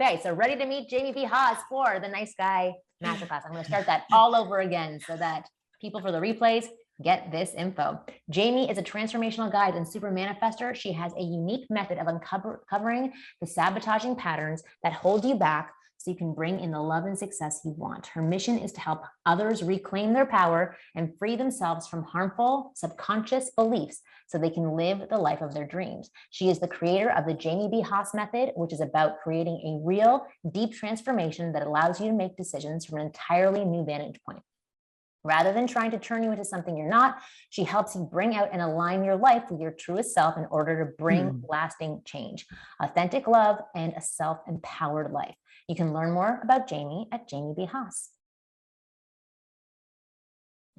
Okay, so ready to meet Jamie P. Haas for the Nice Guy Masterclass. I'm going to start that all over again so that people for the replays get this info. Jamie is a transformational guide and super manifester. She has a unique method of uncovering the sabotaging patterns that hold you back so you can bring in the love and success you want. Her mission is to help others reclaim their power and free themselves from harmful subconscious beliefs so they can live the life of their dreams. She is the creator of the Jamie B. Haas method, which is about creating a real, deep transformation that allows you to make decisions from an entirely new vantage point. Rather than trying to turn you into something you're not, she helps you bring out and align your life with your truest self in order to bring lasting change, authentic love, and a self-empowered life. You can learn more about Jamie at Jamie B. Haas.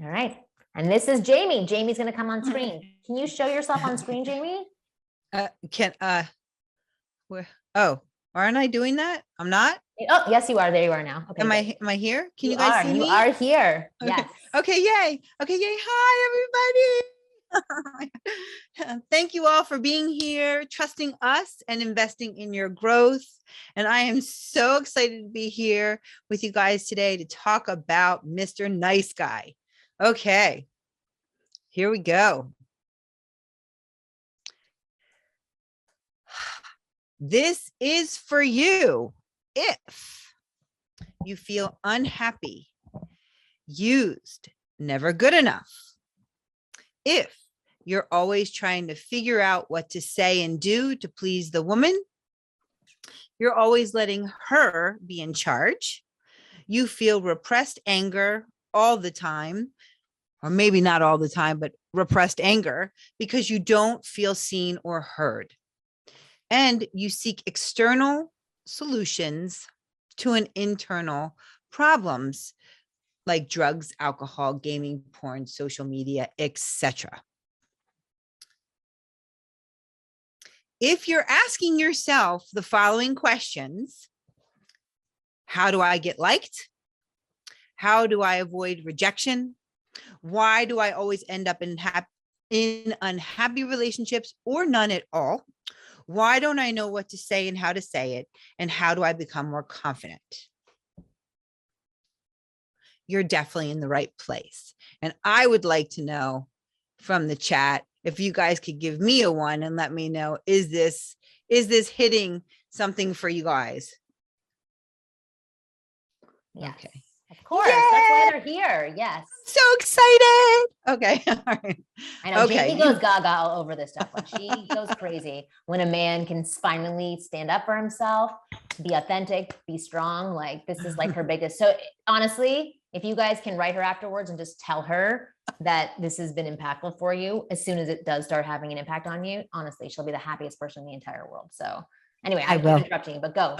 All right. And this is Jamie. Jamie's going to come on screen. Can you show yourself on screen, Jamie? Aren't I doing that? I'm not? Oh, yes, you are. There you are now. Okay. Am I here? Can you guys see me? You are here. Okay. Yes. Okay, yay. Okay, yay. Hi, everybody. Thank you all for being here, trusting us and investing in your growth. And I am so excited to be here with you guys today to talk about Mr. Nice Guy. Okay, here we go. This is for you if you feel unhappy, used, never good enough. If you're always trying to figure out what to say and do to please the woman, you're always letting her be in charge. You feel repressed anger all the time, or maybe not all the time, but repressed anger because you don't feel seen or heard. And you seek external solutions to an internal problems like drugs, alcohol, gaming, porn, social media, etc. If you're asking yourself the following questions, how do I get liked? How do I avoid rejection? Why do I always end up in unhappy relationships or none at all? Why don't I know what to say and how to say it? And how do I become more confident? You're definitely in the right place. And I would like to know from the chat, if you guys could give me a 1 and let me know, is this hitting something for you guys? Yes. Okay. Of course. Yay! That's why they're here. Yes. So excited. Okay. All right. I know. Okay. Jamie goes gaga all over this stuff. Like she goes crazy when a man can finally stand up for himself, be authentic, be strong. Like this is like her biggest. So honestly, if you guys can write her afterwards and just tell her that this has been impactful for you, as soon as it does start having an impact on you, honestly, she'll be the happiest person in the entire world. So anyway, I will interrupt you, but go.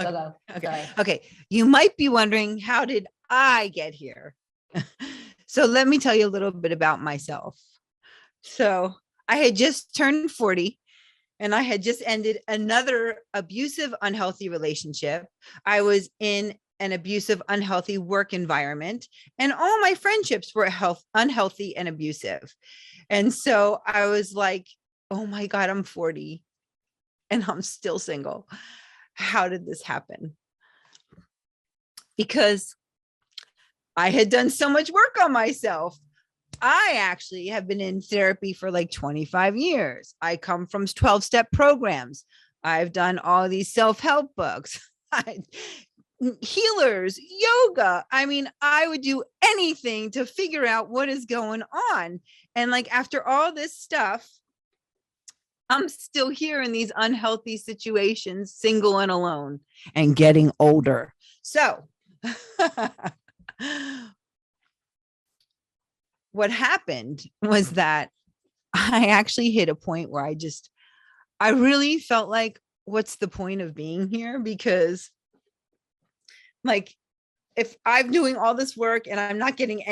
Okay. Okay. You might be wondering, how did I get here? So let me tell you a little bit about myself. So I had just turned 40 and I had just ended another abusive, unhealthy relationship. I was in an abusive, unhealthy work environment, and all my friendships were unhealthy and abusive. And so I was like, oh my God, I'm 40 and I'm still single. How did this happen? Because I had done so much work on myself. I actually have been in therapy for like 25 years. I come from 12-step programs. I've done all these self-help books, healers, yoga. I mean, I would do anything to figure out what is going on. And like, after all this stuff, I'm still here in these unhealthy situations, single and alone and getting older. So what happened was that I actually hit a point where I really felt like, what's the point of being here? Because like, if I'm doing all this work and I'm not getting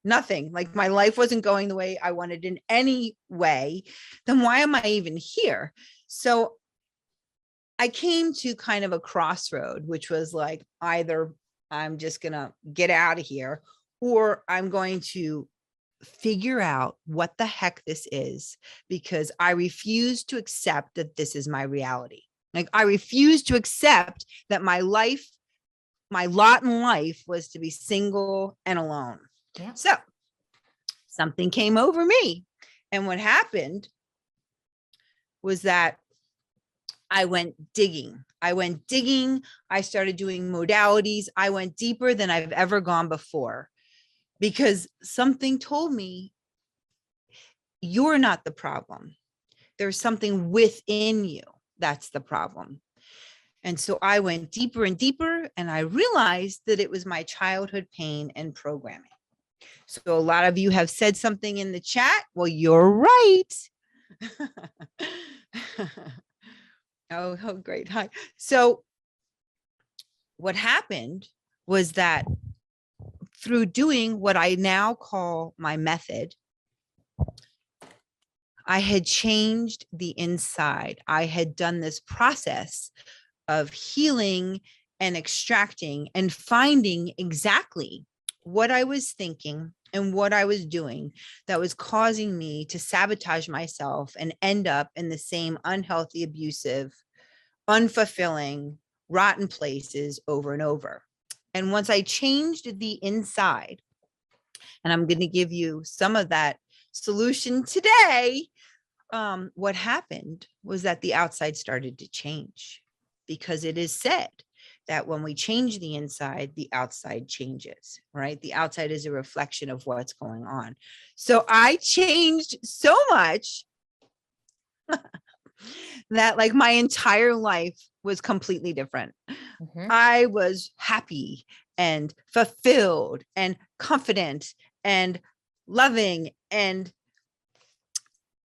nothing, like my life wasn't going the way I wanted in any way, then why am I even here? So I came to kind of a crossroad, which was like, either I'm just going to get out of here, or I'm going to figure out what the heck this is, because I refuse to accept that this is my reality. Like I refused to accept that my lot in life was to be single and alone. Yeah. So something came over me. And what happened was that I went digging. I started doing modalities. I went deeper than I've ever gone before because something told me, you're not the problem. There's something within you that's the problem. And so I went deeper and deeper, and I realized that it was my childhood pain and programming. So a lot of you have said something in the chat. Well, you're right. Oh, great. Hi. So what happened was that through doing what I now call my method, I had changed the inside. I had done this process of healing and extracting and finding exactly what I was thinking and what I was doing that was causing me to sabotage myself and end up in the same unhealthy, abusive, unfulfilling, rotten places over and over. And once I changed the inside, and I'm going to give you some of that solution today, what happened was that the outside started to change, because it is said that when we change the inside, the outside changes, right? The outside is a reflection of what's going on. So I changed so much that like my entire life was completely different. I was happy and fulfilled and confident and loving, and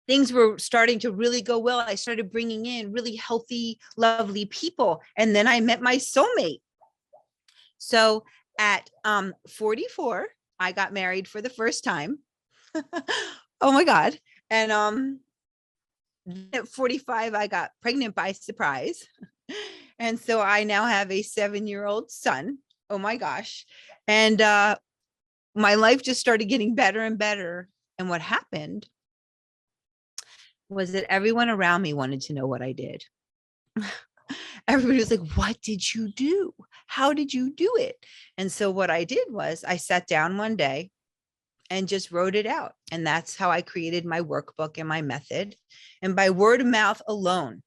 things were starting to really go well. I started bringing in really healthy, lovely people. And then I met my soulmate. So at 44, I got married for the first time. Oh my God. And at 45, I got pregnant by surprise. And so I now have a 7-year-old son. Oh my gosh. And my life just started getting better and better. And what happened was that everyone around me wanted to know what I did. Everybody was like, what did you do? How did you do it? And so what I did was I sat down one day and just wrote it out. And that's how I created my workbook and my method. And by word of mouth alone,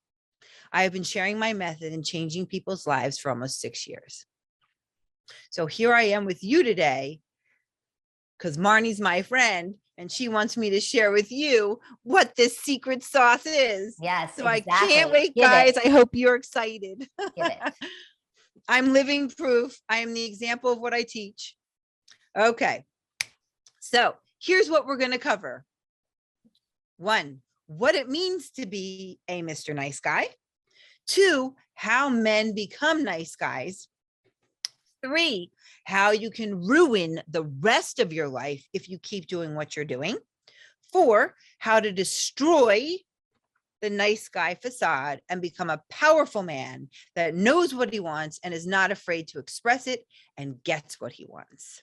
I have been sharing my method and changing people's lives for almost 6 years. So here I am with you today, because Marni's my friend and she wants me to share with you what this secret sauce is. Yes. So exactly. I can't wait, Give guys. it. I hope you're excited. Give it. I'm living proof. I am the example of what I teach. Okay. So here's what we're going to cover. 1, what it means to be a Mr. Nice Guy. 2, how men become nice guys. 3, how you can ruin the rest of your life if you keep doing what you're doing. 4, how to destroy the nice guy facade and become a powerful man that knows what he wants and is not afraid to express it and gets what he wants.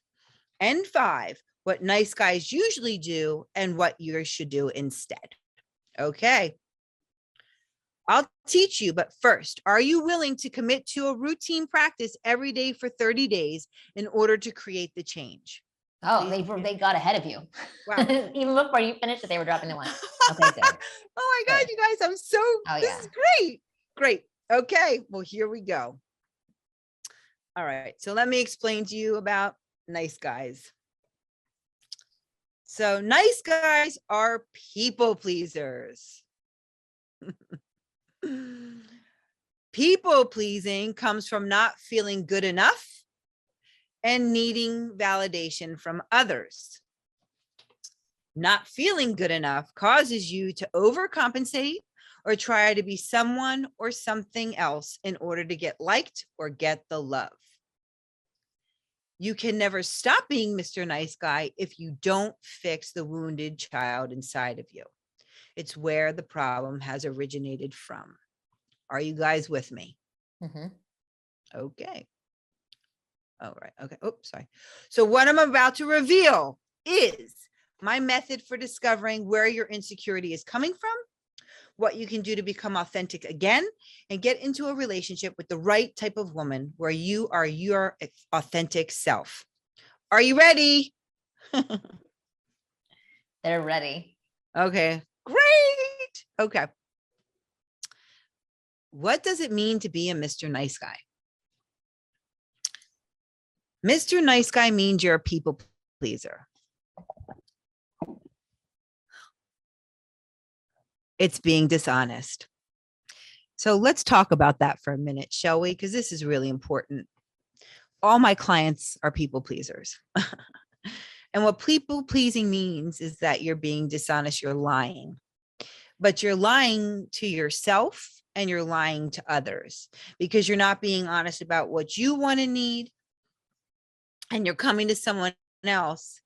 And 5, what nice guys usually do and what you should do instead. Okay. I'll teach you, but first, are you willing to commit to a routine practice every day for 30 days in order to create the change? Oh, they got ahead of you. Wow. Even before you finished it, they were dropping the one. Okay, good. Oh my God, you guys, I'm so, this is great. Great. Okay, well, here we go. All right, so let me explain to you about nice guys. So nice guys are people pleasers. People pleasing comes from not feeling good enough and needing validation from others. Not feeling good enough causes you to overcompensate or try to be someone or something else in order to get liked or get the love. You can never stop being Mr. Nice Guy if you don't fix the wounded child inside of you. It's where the problem has originated from. Are you guys with me? Okay. All right. Okay. Oops, sorry. So what I'm about to reveal is my method for discovering where your insecurity is coming from, what you can do to become authentic again and get into a relationship with the right type of woman where you are your authentic self. Are you ready? They're ready. Okay, great. Okay. What does it mean to be a Mr. Nice Guy? Mr. Nice Guy means you're a people pleaser. It's being dishonest. So let's talk about that for a minute, shall we? Because this is really important. All my clients are people pleasers. And what people pleasing means is that you're being dishonest, you're lying. But you're lying to yourself and you're lying to others because you're not being honest about what you want to need. And you're coming to someone else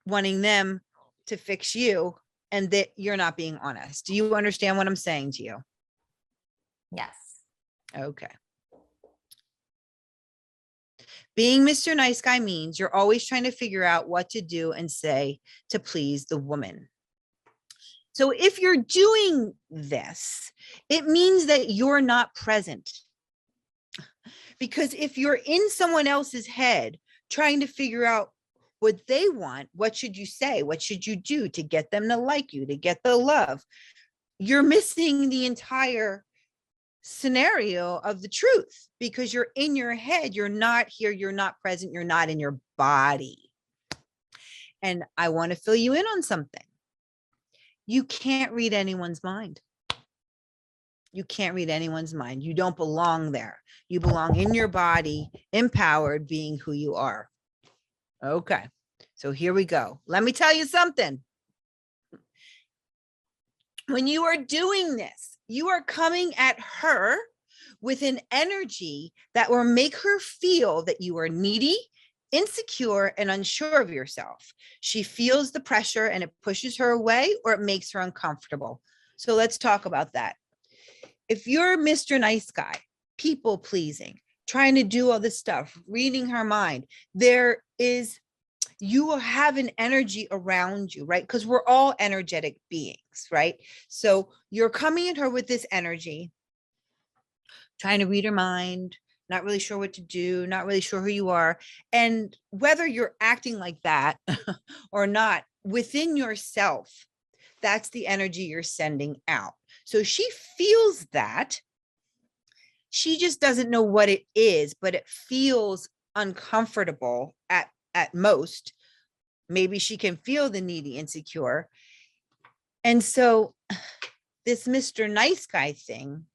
wanting them to fix you and that you're not being honest. Do you understand what I'm saying to you? Yes. Okay. Being Mr. Nice Guy means you're always trying to figure out what to do and say to please the woman. So if you're doing this, it means that you're not present. Because if you're in someone else's head trying to figure out what they want, what should you say? What should you do to get them to like you, to get the love? You're missing the entire scenario of the truth because you're in your head. You're not here. You're not present. You're not in your body. And I want to fill you in on something. You can't read anyone's mind. You can't read anyone's mind. You don't belong there. You belong in your body, empowered, being who you are. Okay. So here we go. Let me tell you something. When you are doing this, you are coming at her with an energy that will make her feel that you are needy, insecure, and unsure of yourself. She feels the pressure and it pushes her away or it makes her uncomfortable. So let's talk about that. If you're Mr. Nice Guy, people pleasing, trying to do all this stuff, reading her mind, you will have an energy around you, right? Because we're all energetic beings, right? So you're coming at her with this energy, trying to read her mind, not really sure what to do, not really sure who you are. And whether you're acting like that or not, within yourself, that's the energy you're sending out. So she feels that. She just doesn't know what it is, but it feels uncomfortable at most. Maybe she can feel the needy, insecure. And so this Mr. Nice Guy thing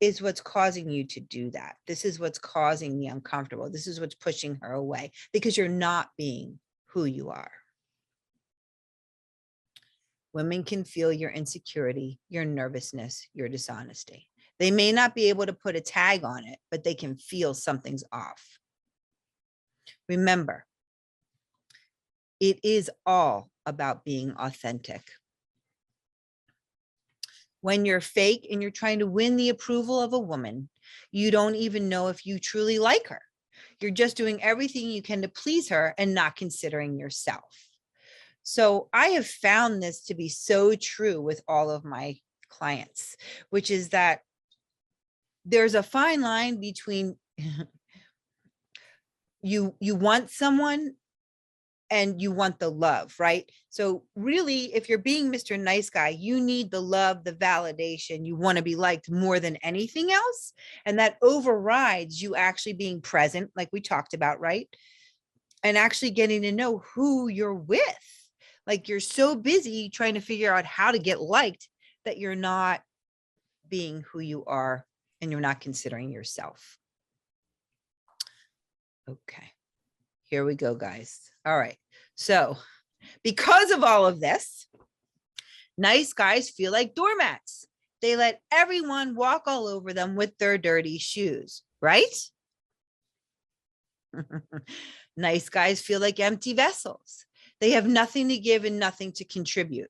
is what's causing you to do that. This is what's causing the uncomfortable. This is what's pushing her away because you're not being who you are. Women can feel your insecurity, your nervousness, your dishonesty. They may not be able to put a tag on it, but they can feel something's off. Remember, it is all about being authentic. When you're fake and you're trying to win the approval of a woman, you don't even know if you truly like her. You're just doing everything you can to please her and not considering yourself. So I have found this to be so true with all of my clients, which is that there's a fine line between you want someone and you want the love, right? So really, if you're being Mr. Nice Guy, you need the love, the validation. You want to be liked more than anything else. And that overrides you actually being present, like we talked about, right? And actually getting to know who you're with. Like you're so busy trying to figure out how to get liked that you're not being who you are and you're not considering yourself. Okay, here we go, guys. All right. So because of all of this, nice guys feel like doormats. They let everyone walk all over them with their dirty shoes, right? Nice guys feel like empty vessels. They have nothing to give and nothing to contribute.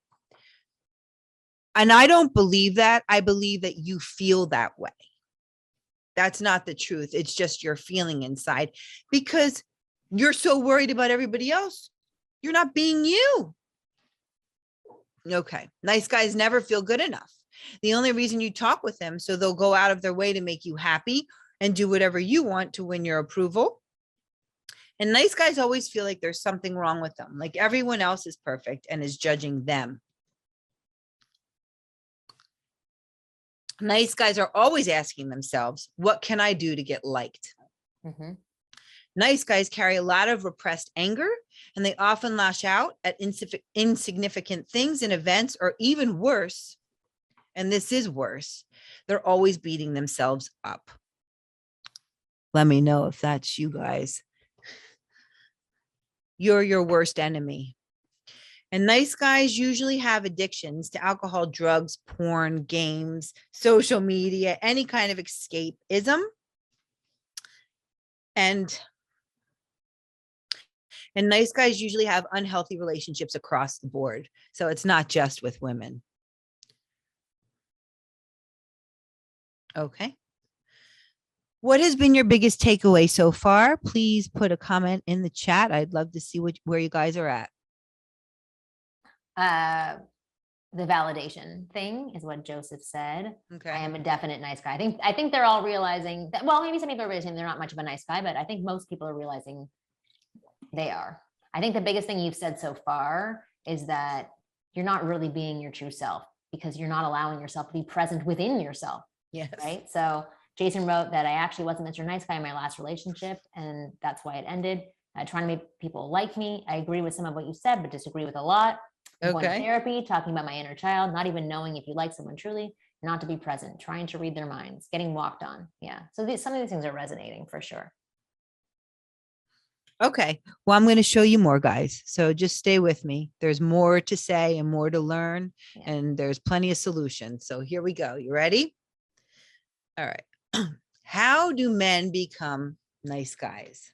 And I don't believe that. I believe that you feel that way. That's not the truth. It's just your feeling inside because you're so worried about everybody else. You're not being you. Okay. Nice guys never feel good enough. The only reason you talk with them, so they'll go out of their way to make you happy and do whatever you want to win your approval. And nice guys always feel like there's something wrong with them, like everyone else is perfect and is judging them. Nice guys are always asking themselves, what can I do to get liked? Mhm. Nice guys carry a lot of repressed anger, and they often lash out at insignificant things and events, or even worse, and this is worse, they're always beating themselves up. Let me know if that's you guys. You're your worst enemy. And nice guys usually have addictions to alcohol, drugs, porn, games, social media, any kind of escapism. And nice guys usually have unhealthy relationships across the board. So it's not just with women. Okay. What has been your biggest takeaway so far? Please put a comment in the chat. I'd love to see where you guys are at. The validation thing is what Joseph said. Okay. I am a definite nice guy. I think they're all realizing that, well, maybe some people are realizing they're not much of a nice guy, but I think most people are realizing they are. I think the biggest thing you've said so far is that you're not really being your true self because you're not allowing yourself to be present within yourself. Yes. Right. So Jason wrote that I actually wasn't Mr. Nice Guy in my last relationship, and that's why it ended. Trying to make people like me. I agree with some of what you said, but disagree with a lot. I'm going to therapy, talking about my inner child, not even knowing if you like someone truly, not to be present, trying to read their minds, getting walked on. Yeah. So some of these things are resonating for sure. Okay. Well, I'm going to show you more, guys. So just stay with me. There's more to say and more to learn, and there's plenty of solutions. So here we go. You ready? All right. How do men become nice guys?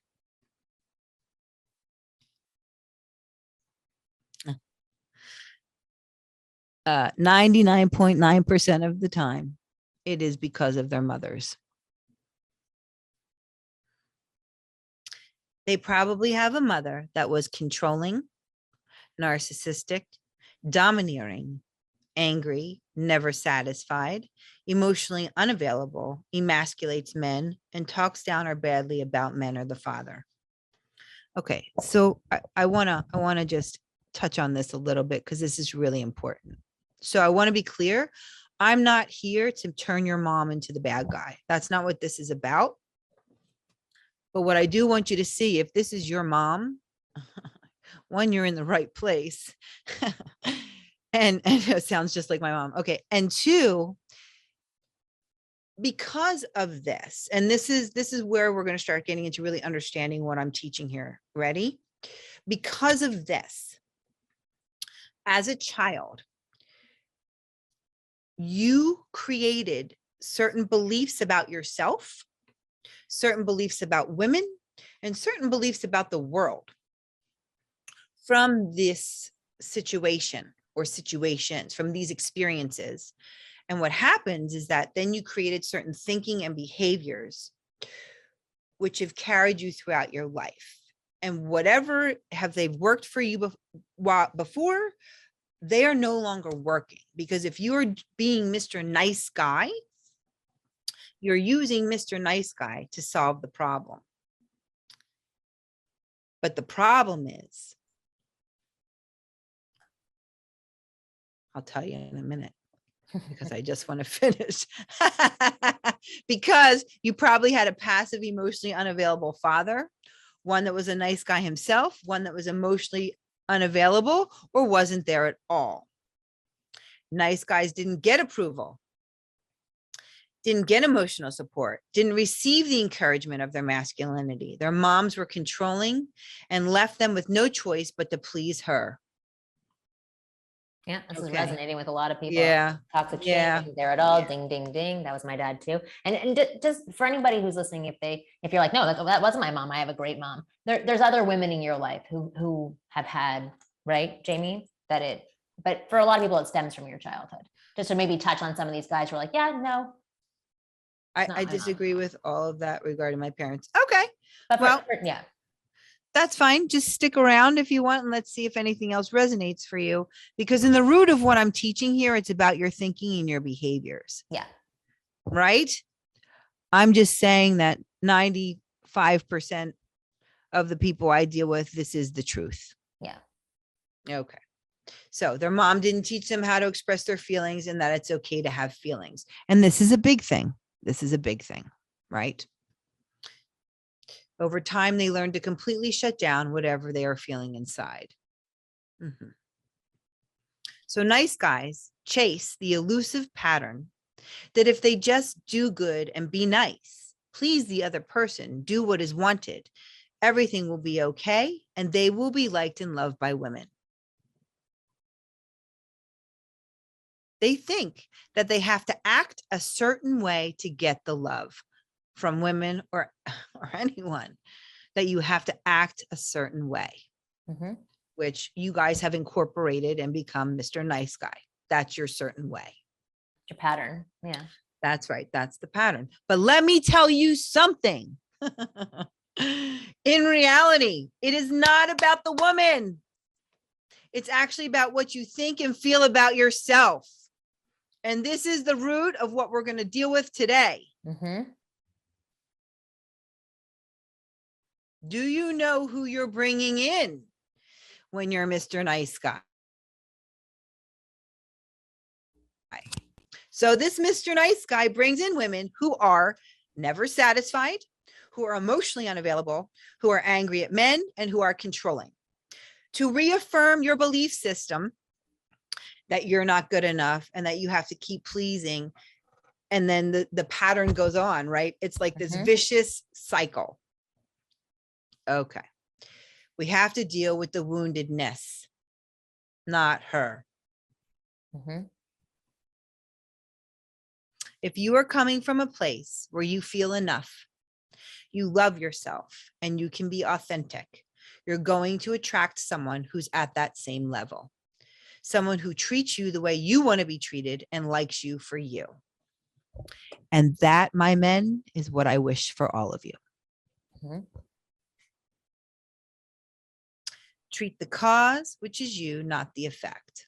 99.9% of the time, it is because of their mothers. They probably have a mother that was controlling, narcissistic, domineering, angry, never satisfied, emotionally unavailable, emasculates men, and talks down or badly about men or the father. Okay, so I wanna just touch on this a little bit because this is really important. So I want to be clear. I'm not here to turn your mom into the bad guy. That's not what this is about. But what I do want you to see, if this is your mom, one, you're in the right place. and it sounds just like my mom. Okay. And two, because of this, and this is where we're going to start getting into really understanding what I'm teaching here. Ready? Because of this, as a child, you created certain beliefs about yourself, certain beliefs about women, and certain beliefs about the world from this situation or situations, from these experiences. And what happens is that then you created certain thinking and behaviors which have carried you throughout your life. And whatever have they worked for you before, they are no longer working, because if you're being Mr. Nice Guy, you're using Mr. Nice Guy to solve the problem. But the problem is, I'll tell you in a minute, because I just want to finish. Because you probably had a passive, emotionally unavailable father, one that was a nice guy himself, one that was emotionally unavailable or wasn't there at all. Nice guys didn't get approval, didn't get emotional support, didn't receive the encouragement of their masculinity. Their moms were controlling and left them with no choice but to please her. Yeah, this is resonating with a lot of people. Yeah. Toxic shame, there it all. Ding, ding, ding. That was my dad too. And just for anybody who's listening, if you're like, no, that wasn't my mom, I have a great mom. There's other women in your life who have had, right, Jamie, but for a lot of people, it stems from your childhood. Just to maybe touch on some of these guys who are like, yeah, no. I disagree with all of that regarding my parents. Okay. But yeah. that's fine. Just stick around if you want, and let's see if anything else resonates for you. Because in the root of what I'm teaching here, it's about your thinking and your behaviors. Yeah. Right? I'm just saying that 95% of the people I deal with, this is the truth. Yeah. Okay. So their mom didn't teach them how to express their feelings and that it's okay to have feelings. And this is a big thing. This is a big thing, right? Over time, they learn to completely shut down whatever they are feeling inside. Mhm. So nice guys chase the elusive pattern that if they just do good and be nice, please the other person, do what is wanted, everything will be okay and they will be liked and loved by women. They think that they have to act a certain way to get the love from women or anyone, that you have to act a certain way, which you guys have incorporated and become Mr. Nice Guy. That's your certain way. Your pattern. Yeah. That's right. That's the pattern. But let me tell you something. In reality, it is not about the woman. It's actually about what you think and feel about yourself. And this is the root of what we're going to deal with today. Do you know who you're bringing in when you're Mr. Nice Guy? So this Mr. Nice Guy brings in women who are never satisfied, who are emotionally unavailable, who are angry at men, and who are controlling. To reaffirm your belief system that you're not good enough and that you have to keep pleasing. And then the pattern goes on, right? It's like this vicious cycle. Okay. We have to deal with the woundedness, not her. If you are coming from a place where you feel enough, you love yourself, and you can be authentic, you're going to attract someone who's at that same level. Someone who treats you the way you want to be treated and likes you for you. And that, my men, is what I wish for all of you. Treat the cause, which is you, not the effect.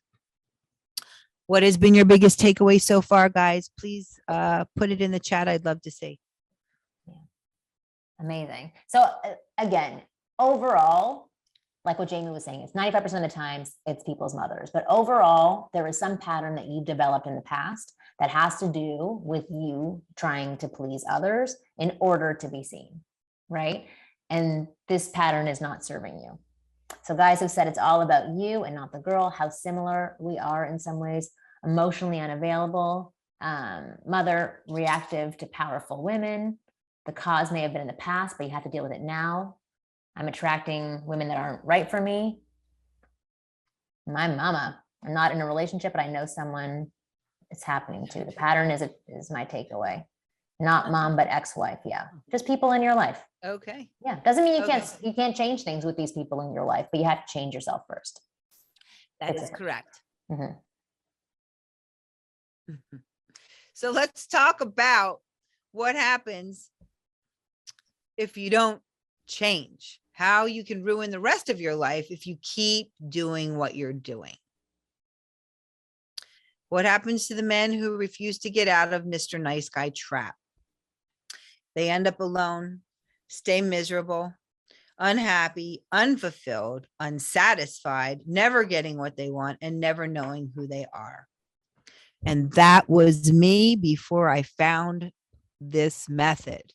What has been your biggest takeaway so far, guys? Please put it in the chat. I'd love to see. Yeah. Amazing. So again, overall, like what Jamie was saying, it's 95% of the times it's people's mothers, but overall, there is some pattern that you've developed in the past that has to do with you trying to please others in order to be seen, right? And this pattern is not serving you. So guys have said it's all about you and not the girl, how similar we are in some ways, emotionally unavailable, mother reactive to powerful women. The cause may have been in the past, but you have to deal with it now. I'm attracting women that aren't right for me. My mama, I'm not in a relationship, but I know someone it's happening to. The pattern is my takeaway. Not mom, but ex-wife. Yeah. Just people in your life. Okay. Yeah. Doesn't mean you can't change things with these people in your life, but you have to change yourself first. That is correct. Mm-hmm. So let's talk about what happens if you don't change, how you can ruin the rest of your life if you keep doing what you're doing. What happens to the men who refuse to get out of Mr. Nice Guy trap? They end up alone, stay miserable, unhappy, unfulfilled, unsatisfied, never getting what they want, and never knowing who they are. And that was me before I found this method.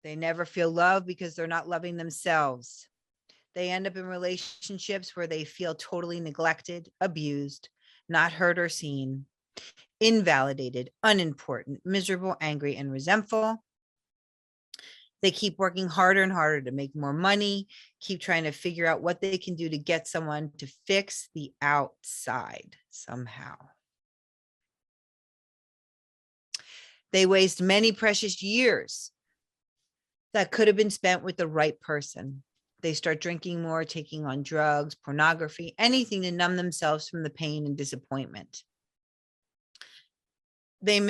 They never feel love because they're not loving themselves. They end up in relationships where they feel totally neglected, abused, not heard or seen, invalidated, unimportant, miserable, angry, and resentful. They keep working harder and harder to make more money, keep trying to figure out what they can do to get someone to fix the outside somehow. They waste many precious years that could have been spent with the right person. They start drinking more, taking on drugs, pornography, anything to numb themselves from the pain and disappointment. They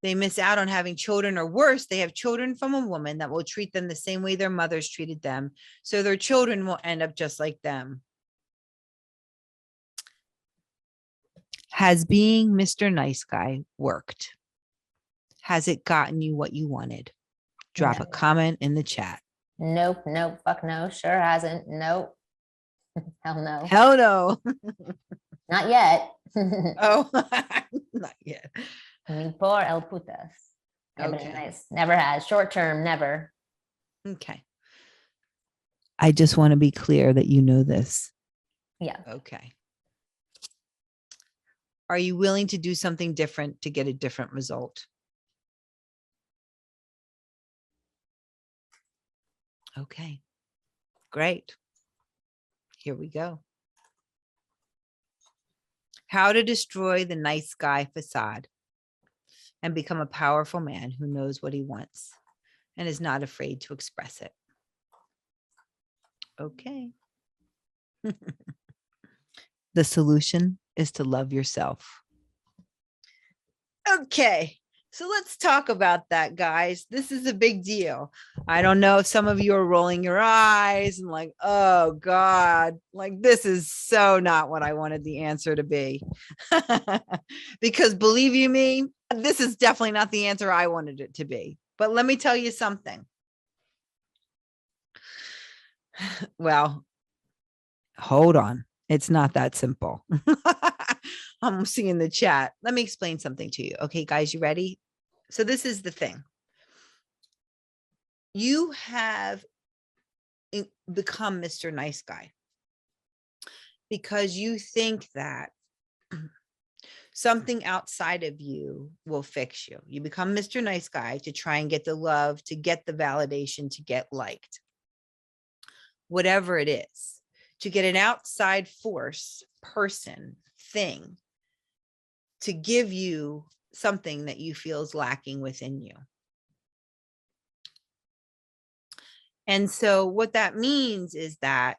They miss out on having children, or worse, they have children from a woman that will treat them the same way their mothers treated them. So their children will end up just like them. Has being Mr. Nice Guy worked? Has it gotten you what you wanted? Drop No. a comment in the chat. Nope. Nope. Fuck no. Sure hasn't. Nope. Hell no. Hell no. Not yet. Oh, not yet. Mi por el putas. Okay. Nice. Never has. Short term, never. Okay. I just want to be clear that you know this. Yeah. Okay. Are you willing to do something different to get a different result? Okay. Great. Here we go. How to destroy the nice guy facade and become a powerful man who knows what he wants and is not afraid to express it. Okay. The solution is to love yourself. Okay. So let's talk about that, guys. This is a big deal. I don't know if some of you are rolling your eyes and like, oh God, like this is so not what I wanted the answer to be. Because believe you me, this is definitely not the answer I wanted it to be. But let me tell you something. Well, hold on. It's not that simple. I'm seeing the chat. Let me explain something to you. Okay, guys, you ready? So this is the thing. You have become Mr. Nice Guy because you think that something outside of you will fix you. You become Mr. Nice Guy to try and get the love, to get the validation, to get liked. Whatever it is, to get an outside force, person, thing, to give you something that you feel is lacking within you. And so what that means is that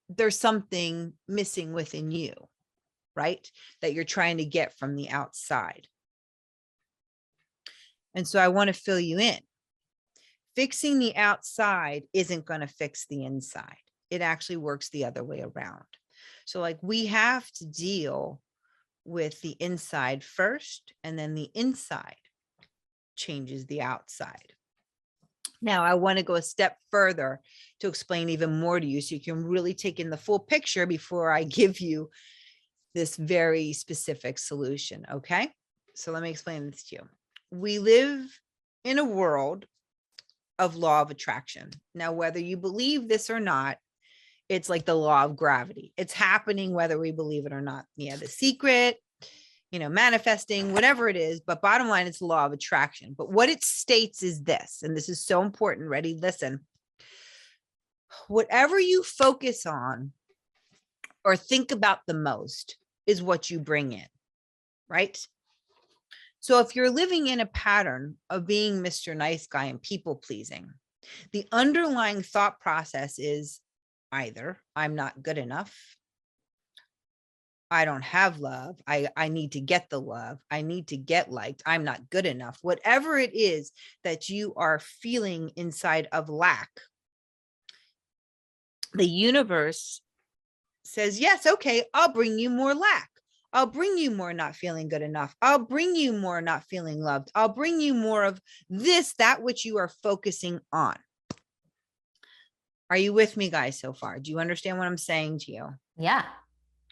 there's something missing within you, right? That you're trying to get from the outside. And so I want to fill you in. Fixing the outside isn't going to fix the inside. It actually works the other way around. So like we have to deal with the inside first, and then the inside changes the outside. Now, I want to go a step further to explain even more to you so you can really take in the full picture before I give you this very specific solution. Okay, so let me explain this to you. We live in a world of law of attraction. Now, whether you believe this or not, it's like the law of gravity. It's happening whether we believe it or not. Yeah, The Secret, manifesting, whatever it is. But bottom line, it's the law of attraction. But what it states is this, and this is so important. Ready? Listen. Whatever you focus on or think about the most is what you bring in, right? So if you're living in a pattern of being Mr. Nice Guy and people pleasing, the underlying thought process is either I'm not good enough, I don't have love, I need to get the love, I need to get liked, I'm not good enough. Whatever it is that you are feeling inside of lack, the universe says, yes, okay, I'll bring you more lack. I'll bring you more not feeling good enough. I'll bring you more not feeling loved. I'll bring you more of this, that which you are focusing on. Are you with me, guys, so far? Do you understand what I'm saying to you? Yeah.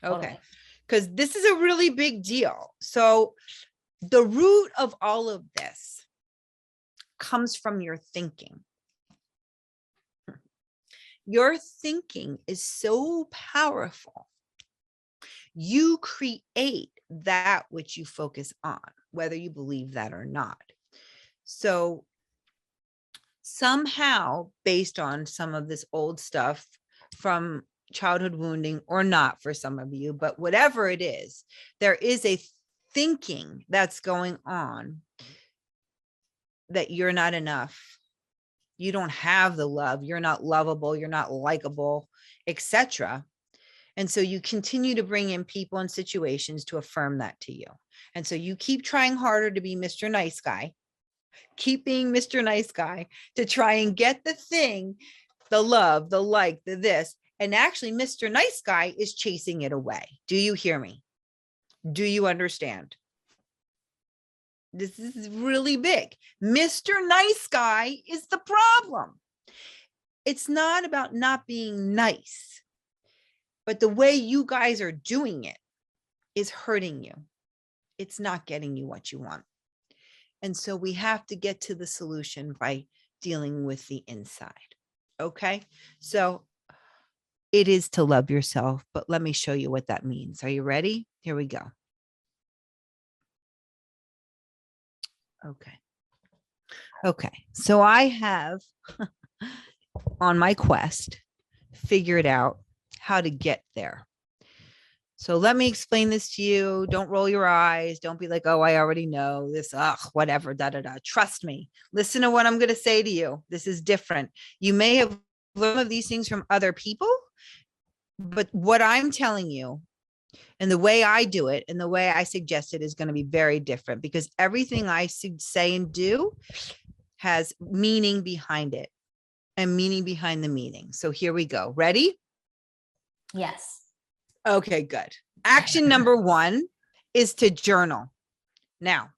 Okay. Because this is a really big deal. So the root of all of this comes from your thinking. Your thinking is so powerful. You create that which you focus on, whether you believe that or not. So somehow, based on some of this old stuff from childhood wounding or not for some of you, but whatever it is, there is a thinking that's going on that you're not enough. You don't have the love. You're not lovable. You're not likable, etc. And so you continue to bring in people and situations to affirm that to you. And so you keep trying harder to be Mr. Nice Guy, keep being Mr. Nice Guy to try and get the thing, the love, the like, the this. And actually, Mr. Nice Guy is chasing it away. Do you hear me? Do you understand? This is really big. Mr. Nice Guy is the problem. It's not about not being nice, but the way you guys are doing it is hurting you. It's not getting you what you want. And so we have to get to the solution by dealing with the inside. Okay. So it is to love yourself, but let me show you what that means. Are you ready? Here we go. Okay. Okay. So I have on my quest figured out how to get there. So let me explain this to you. Don't roll your eyes. Don't be like, oh, I already know this. Ugh, whatever, da, da, da. Trust me. Listen to what I'm going to say to you. This is different. You may have learned of these things from other people, but what I'm telling you and the way I do it and the way I suggest it is going to be very different, because everything I say and do has meaning behind it and meaning behind the meaning. So here we go. Ready? Yes. Okay, good. Action number 1 is to journal. Now,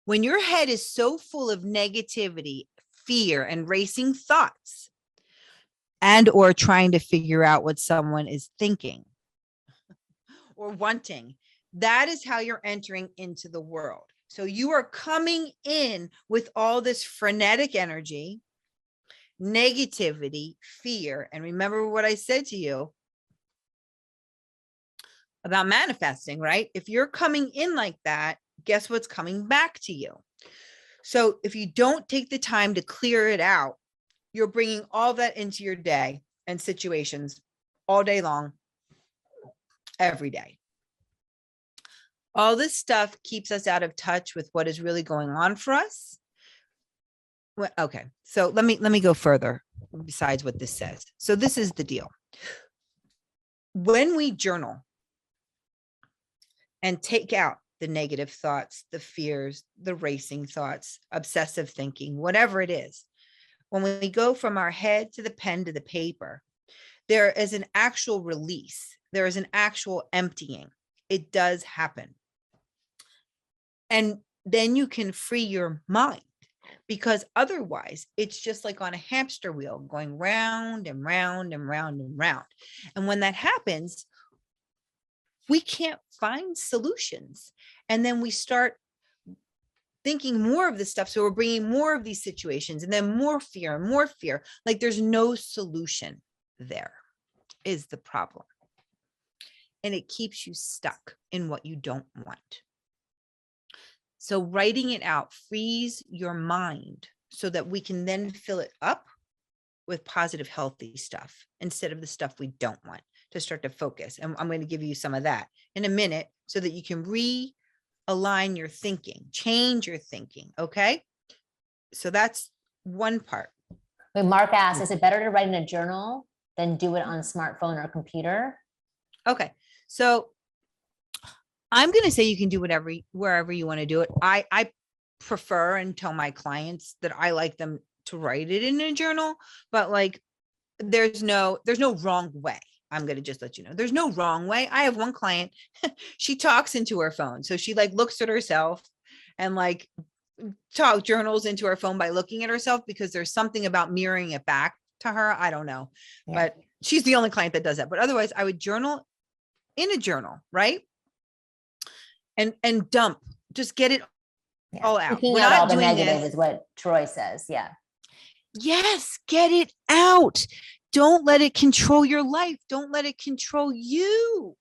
when your head is so full of negativity, fear, and racing thoughts, and or trying to figure out what someone is thinking or wanting, that is how you're entering into the world. So you are coming in with all this frenetic energy, negativity, fear. And remember what I said to you about manifesting, right? If you're coming in like that, guess what's coming back to you? So if you don't take the time to clear it out, you're bringing all that into your day and situations all day long, every day. All this stuff keeps us out of touch with what is really going on for us. Well, okay, so let me go further besides what this says. So this is the deal. When we journal and take out the negative thoughts, the fears, the racing thoughts, obsessive thinking, whatever it is, when we go from our head to the pen to the paper, there is an actual release. There is an actual emptying. It does happen. And then you can free your mind, because otherwise it's just like on a hamster wheel going round and round and round and round. And when that happens, we can't find solutions. And then we start thinking more of this stuff. So we're bringing more of these situations and then more fear and more fear. Like there's no solution there is the problem. And it keeps you stuck in what you don't want. So writing it out frees your mind so that we can then fill it up with positive, healthy stuff instead of the stuff we don't want, to start to focus. And I'm going to give you some of that in a minute so that you can realign your thinking, change your thinking. Okay. So that's one part. Wait, Mark asked, is it better to write in a journal than do it on a smartphone or a computer? Okay. So I'm going to say you can do whatever, wherever you want to do it. I prefer and tell my clients that I like them to write it in a journal, but like, there's no wrong way. I'm going to just let you know, there's no wrong way. I have one client, she talks into her phone. So she like looks at herself and like talk journals into her phone by looking at herself, because there's something about mirroring it back to her. I don't know, but she's the only client that does that. But otherwise I would journal in a journal, right? And dump, just get it all out. Taking We're out not all the doing negative this. is what Troy says. Yeah. Yes, get it out. Don't let it control your life. Don't let it control you.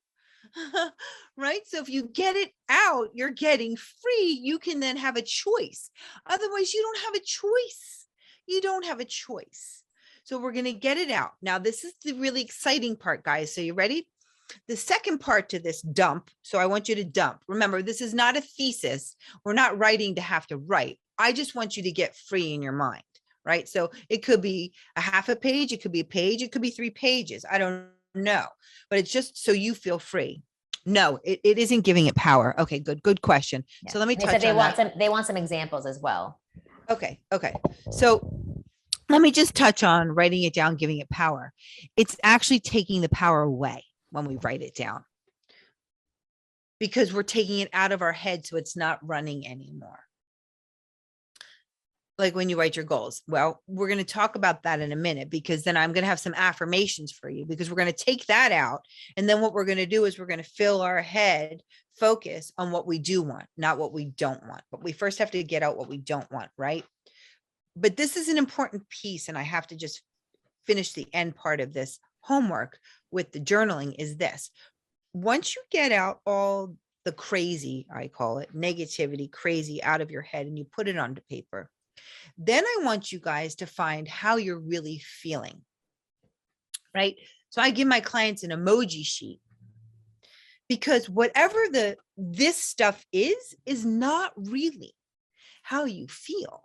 Right? So if you get it out, you're getting free. You can then have a choice. Otherwise, you don't have a choice. You don't have a choice. So we're going to get it out. Now, this is the really exciting part, guys. So you ready? The second part to this dump. So I want you to dump. Remember, this is not a thesis. We're not writing to have to write. I just want you to get free in your mind. right? So it could be a half a page, it could be a page, it could be 3 pages. I don't know, but it's just so you feel free. No, it isn't giving it power. Okay, good question. Yeah. So let me They said touch on that. they want some examples as well. Okay. So let me just touch on writing it down, giving it power. It's actually taking the power away when we write it down, because we're taking it out of our head so it's not running anymore. Like when you write your goals. Well, we're going to talk about that in a minute, because then I'm going to have some affirmations for you, because we're going to take that out. And then what we're going to do is we're going to fill our head focus on what we do want, not what we don't want. But we first have to get out what we don't want, right? But this is an important piece, and I have to just finish the end part of this homework with the journaling is this. Once you get out all the crazy, I call it negativity, crazy out of your head, and you put it onto paper, then I want you guys to find how you're really feeling, right? So I give my clients an emoji sheet, because whatever this stuff is not really how you feel.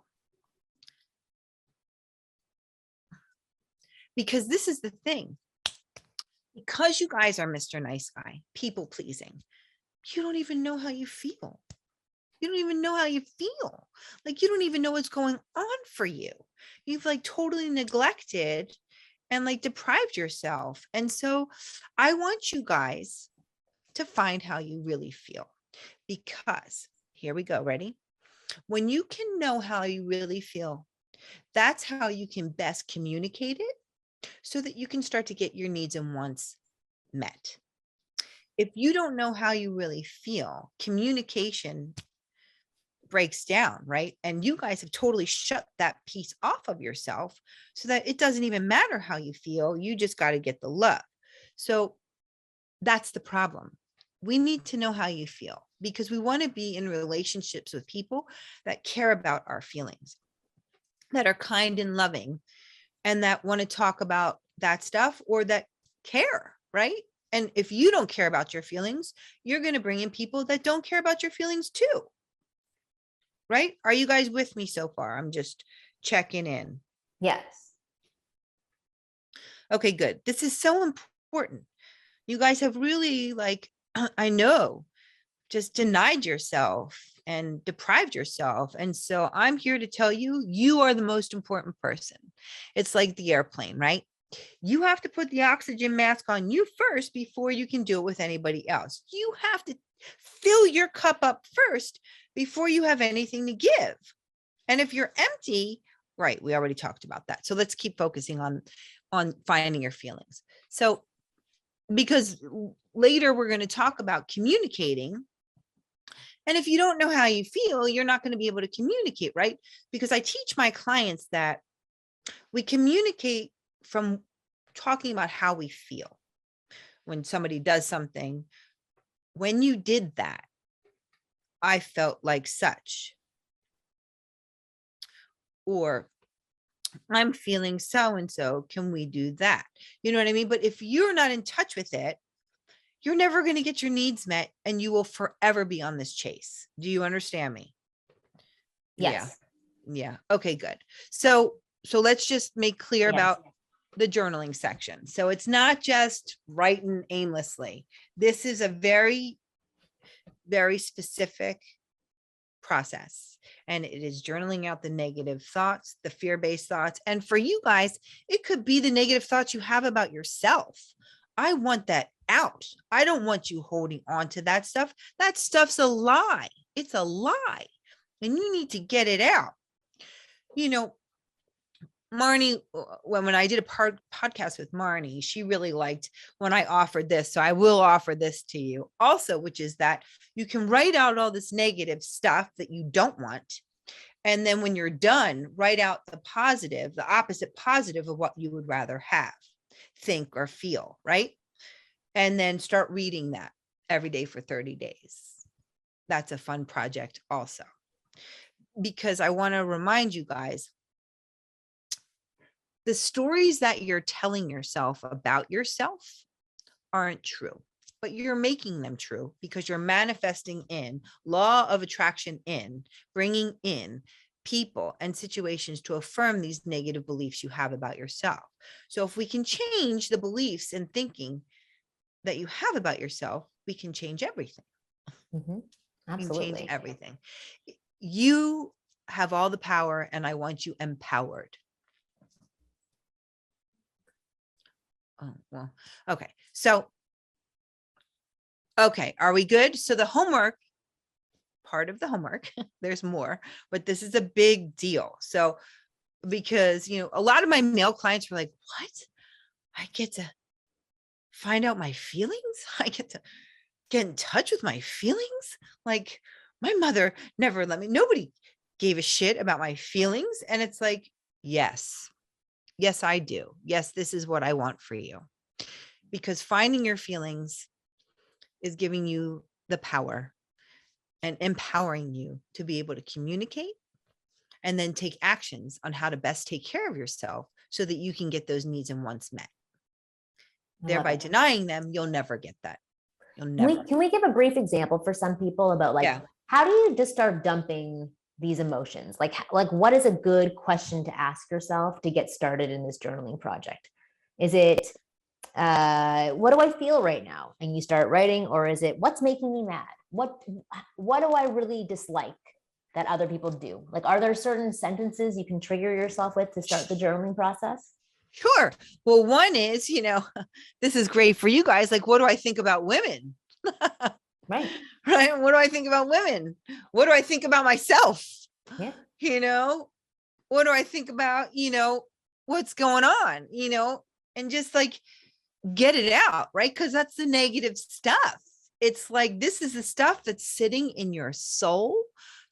Because this is the thing. Because you guys are Mr. Nice Guy, people pleasing, you don't even know how you feel. You don't even know how you feel. Like, you don't even know what's going on for you. You've like totally neglected and like deprived yourself. And so I want you guys to find how you really feel, because here we go. Ready? When you can know how you really feel, that's how you can best communicate it, so that you can start to get your needs and wants met. If you don't know how you really feel, communication breaks down, right? And you guys have totally shut that piece off of yourself, so that it doesn't even matter how you feel. You just got to get the love. So that's the problem. We need to know how you feel, because we want to be in relationships with people that care about our feelings, that are kind and loving, and that want to talk about that stuff, or that care, right? And if you don't care about your feelings, you're going to bring in people that don't care about your feelings too. Right? Are you guys with me so far? I'm just checking in. Yes. Okay, good. This is so important. You guys have really, like, I know, just denied yourself and deprived yourself. And so I'm here to tell you, you are the most important person. It's like the airplane, right? You have to put the oxygen mask on you first before you can do it with anybody else. You have to fill your cup up first before you have anything to give. And if you're empty, right, we already talked about that. So let's keep focusing on finding your feelings. So, because later we're going to talk about communicating. And if you don't know how you feel, you're not going to be able to communicate, right? Because I teach my clients that we communicate from talking about how we feel. When somebody does something, when you did that, I felt like such. Or I'm feeling so and so. Can we do that? You know what I mean? But if you're not in touch with it, you're never going to get your needs met, and you will forever be on this chase. Do you understand me? Yes. Yeah. Okay, good. So let's just make clear Yes. about the journaling section. So it's not just writing aimlessly. This is a very, very specific process. And it is journaling out the negative thoughts, the fear-based thoughts. And for you guys, it could be the negative thoughts you have about yourself. I want that out. I don't want you holding on to that stuff. That stuff's a lie. It's a lie. And you need to get it out. You know, Marni, when I did a podcast with Marni, she really liked when I offered this. So I will offer this to you also, which is that you can write out all this negative stuff that you don't want. And then when you're done, write out the positive, the opposite positive of what you would rather have, think, or feel, right? And then start reading that every day for 30 days. That's a fun project also. Because I want to remind you guys, the stories that you're telling yourself about yourself aren't true, but you're making them true because you're manifesting in law of attraction, in bringing in people and situations to affirm these negative beliefs you have about yourself. So if we can change the beliefs and thinking that you have about yourself, we can change everything. Mm-hmm. We can change Absolutely. everything. You have all the power, and I want you empowered. Oh, well, okay. So, okay. Are we good? So the homework, part of the homework, there's more, but this is a big deal. So, because, a lot of my male clients were like, what? I get to find out my feelings? I get to get in touch with my feelings? Like, my mother never let me, nobody gave a shit about my feelings. And it's like, yes, I do. Yes, this is what I want for you. Because finding your feelings is giving you the power and empowering you to be able to communicate and then take actions on how to best take care of yourself so that you can get those needs and wants met. Thereby denying them, you'll never get that. You'll never. Can we give a brief example for some people about how do you just start dumping these emotions? Like what is a good question to ask yourself to get started in this journaling project? Is it, what do I feel right now? And you start writing, or is it, what's making me mad? What do I really dislike that other people do? Like, are there certain sentences you can trigger yourself with to start the journaling process? Sure. Well, one is, this is great for you guys. Like, what do I think about women? Right. Right. What do I think about women? What do I think about myself? Yeah. What do I think about, what's going on, and just like get it out. Right. Because that's the negative stuff. It's like, this is the stuff that's sitting in your soul,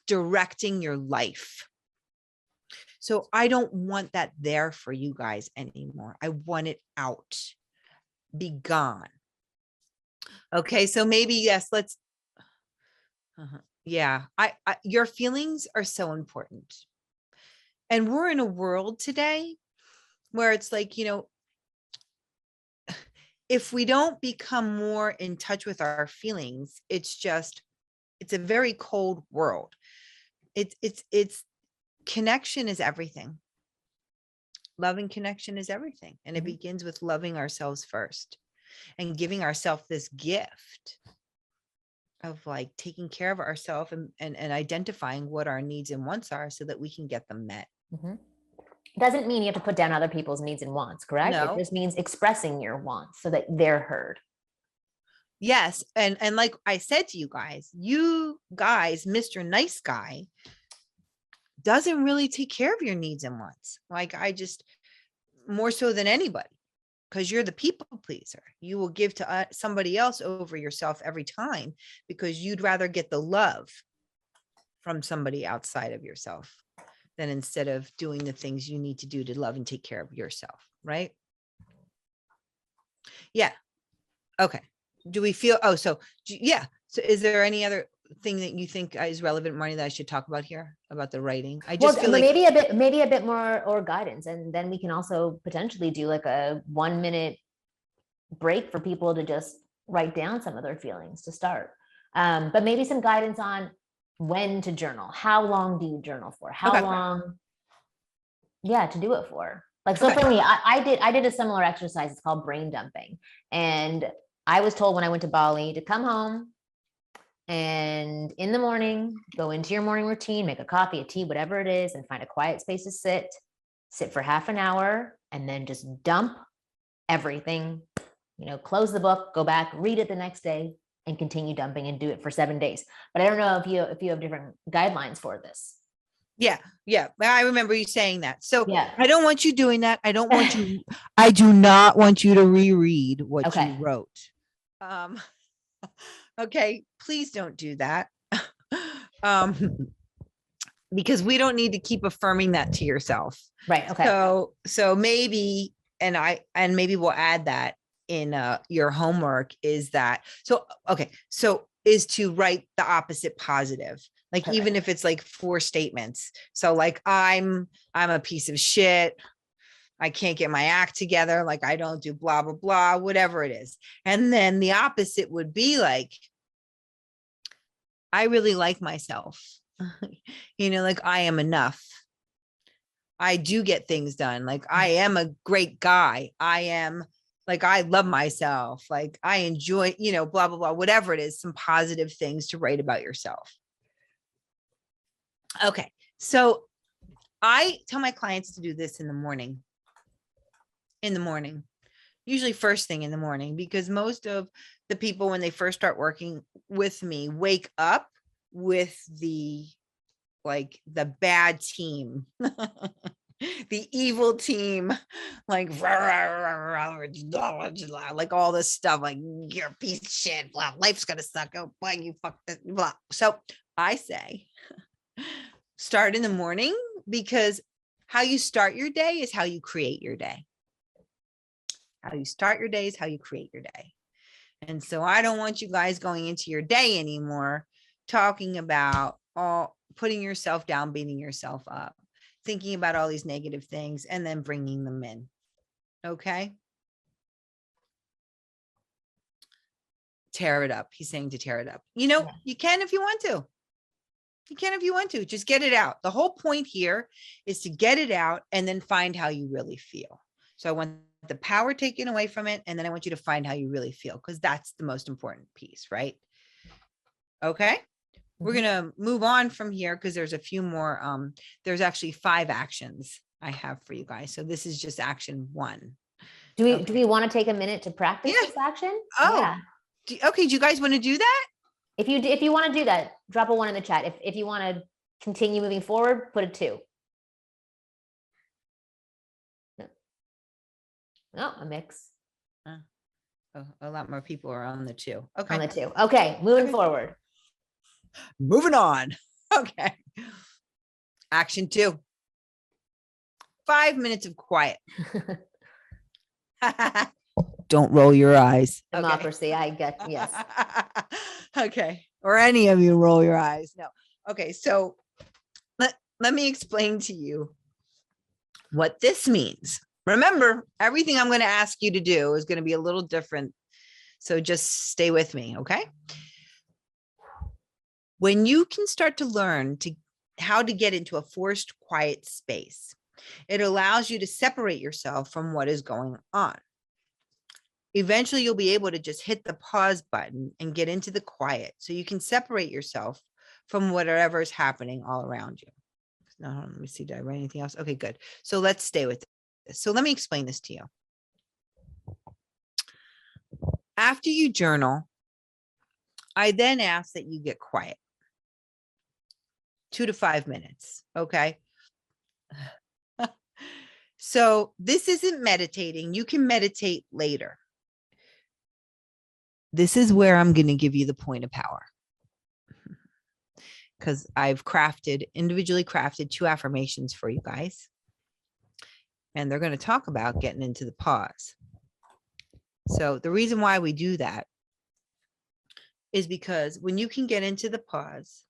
directing your life. So I don't want that there for you guys anymore. I want it out. Be gone. Okay. So maybe, yes, let's, yeah, your feelings are so important. And we're in a world today where it's like, if we don't become more in touch with our feelings, it's a very cold world. It's connection is everything. Loving connection is everything. And it begins with loving ourselves first and giving ourselves this gift of like taking care of ourselves and identifying what our needs and wants are so that we can get them met. Mm-hmm. Doesn't mean you have to put down other people's needs and wants, correct? No. It just means expressing your wants so that they're heard. Yes. And like I said to you guys, Mr. Nice Guy doesn't really take care of your needs and wants. Like more so than anybody, because you're the people pleaser. You will give to somebody else over yourself every time because you'd rather get the love from somebody outside of yourself than instead of doing the things you need to do to love and take care of yourself. Right? Yeah. Okay. Do we feel, so is there any other thing that you think is relevant, Marni, that I should talk about here about the writing? I just feel like maybe a bit more or guidance. And then we can also potentially do like a 1 minute break for people to just write down some of their feelings to start. But maybe some guidance on when to journal. How long do you journal for? How long? Yeah, to do it for. Like, so for me, I did a similar exercise. It's called brain dumping. And I was told when I went to Bali to come home and in the morning, go into your morning routine, make a coffee, a tea, whatever it is, and find a quiet space to sit for half an hour, and then just dump everything, close the book, go back, read it the next day, and continue dumping and do it for 7 days. But I don't know if you have different guidelines for this. Yeah. I remember you saying that. So yeah. I don't want you doing that. I do not want you to reread what you wrote. Okay, please don't do that. Because we don't need to keep affirming that to yourself. Right. Okay. So maybe, and maybe we'll add that in your homework is that, is to write the opposite positive. Like, even if it's like 4 statements. So like, I'm a piece of shit. I can't get my act together. Like, I don't do blah, blah, blah, whatever it is. And then the opposite would be like, I really like myself. Like I am enough. I do get things done. Like I am a great guy. I am like, I love myself. Like I enjoy, blah, blah, blah, whatever it is, some positive things to write about yourself. Okay. So I tell my clients to do this in the morning, usually first thing in the morning, because most of the people, when they first start working with me, wake up with the bad team, the evil team, like all this stuff, like you're a piece of shit, blah, life's gonna suck, oh boy, you fuck this, blah. So I say, start in the morning, because how you start your day is how you create your day. How you start your day is how you create your day. And so I don't want you guys going into your day anymore talking about putting yourself down, beating yourself up, thinking about all these negative things, and then bringing them in. Okay. Tear it up. He's saying to tear it up. You can if you want to. You can if you want to. Just get it out. The whole point here is to get it out and then find how you really feel. So I want the power taken away from it, and then I want you to find how you really feel, because that's the most important piece, right? Okay. We're going to move on from here because there's a few more. There's actually 5 actions I have for you guys. So this is just action 1. Do we want to take a minute to practice this action? Oh, yeah. Okay. Do you guys want to do that? If you want to do that, drop a 1 in the chat. If you want to continue moving forward, put a 2. No, a mix. Oh, a lot more people are on the 2. Okay. On the 2. Okay. Moving forward. Moving on. Okay. Action 2. 5 minutes of quiet. Don't roll your eyes. Democracy. Okay. I get, yes. Okay. Or any of you roll your eyes. No. Okay. So let me explain to you what this means. Remember, everything I'm going to ask you to do is going to be a little different. So just stay with me. Okay. When you can start to learn how to get into a forced quiet space, it allows you to separate yourself from what is going on. Eventually, you'll be able to just hit the pause button and get into the quiet, so you can separate yourself from whatever is happening all around you. Now, let me see, did I write anything else? Okay, good. So let's stay with this. So let me explain this to you. After you journal, I then ask that you get quiet. 2 to 5 minutes. Okay. So this isn't meditating. You can meditate later. This is where I'm going to give you the point of power, because I've individually crafted 2 affirmations for you guys. And they're going to talk about getting into the pause. So the reason why we do that is because when you can get into the pause,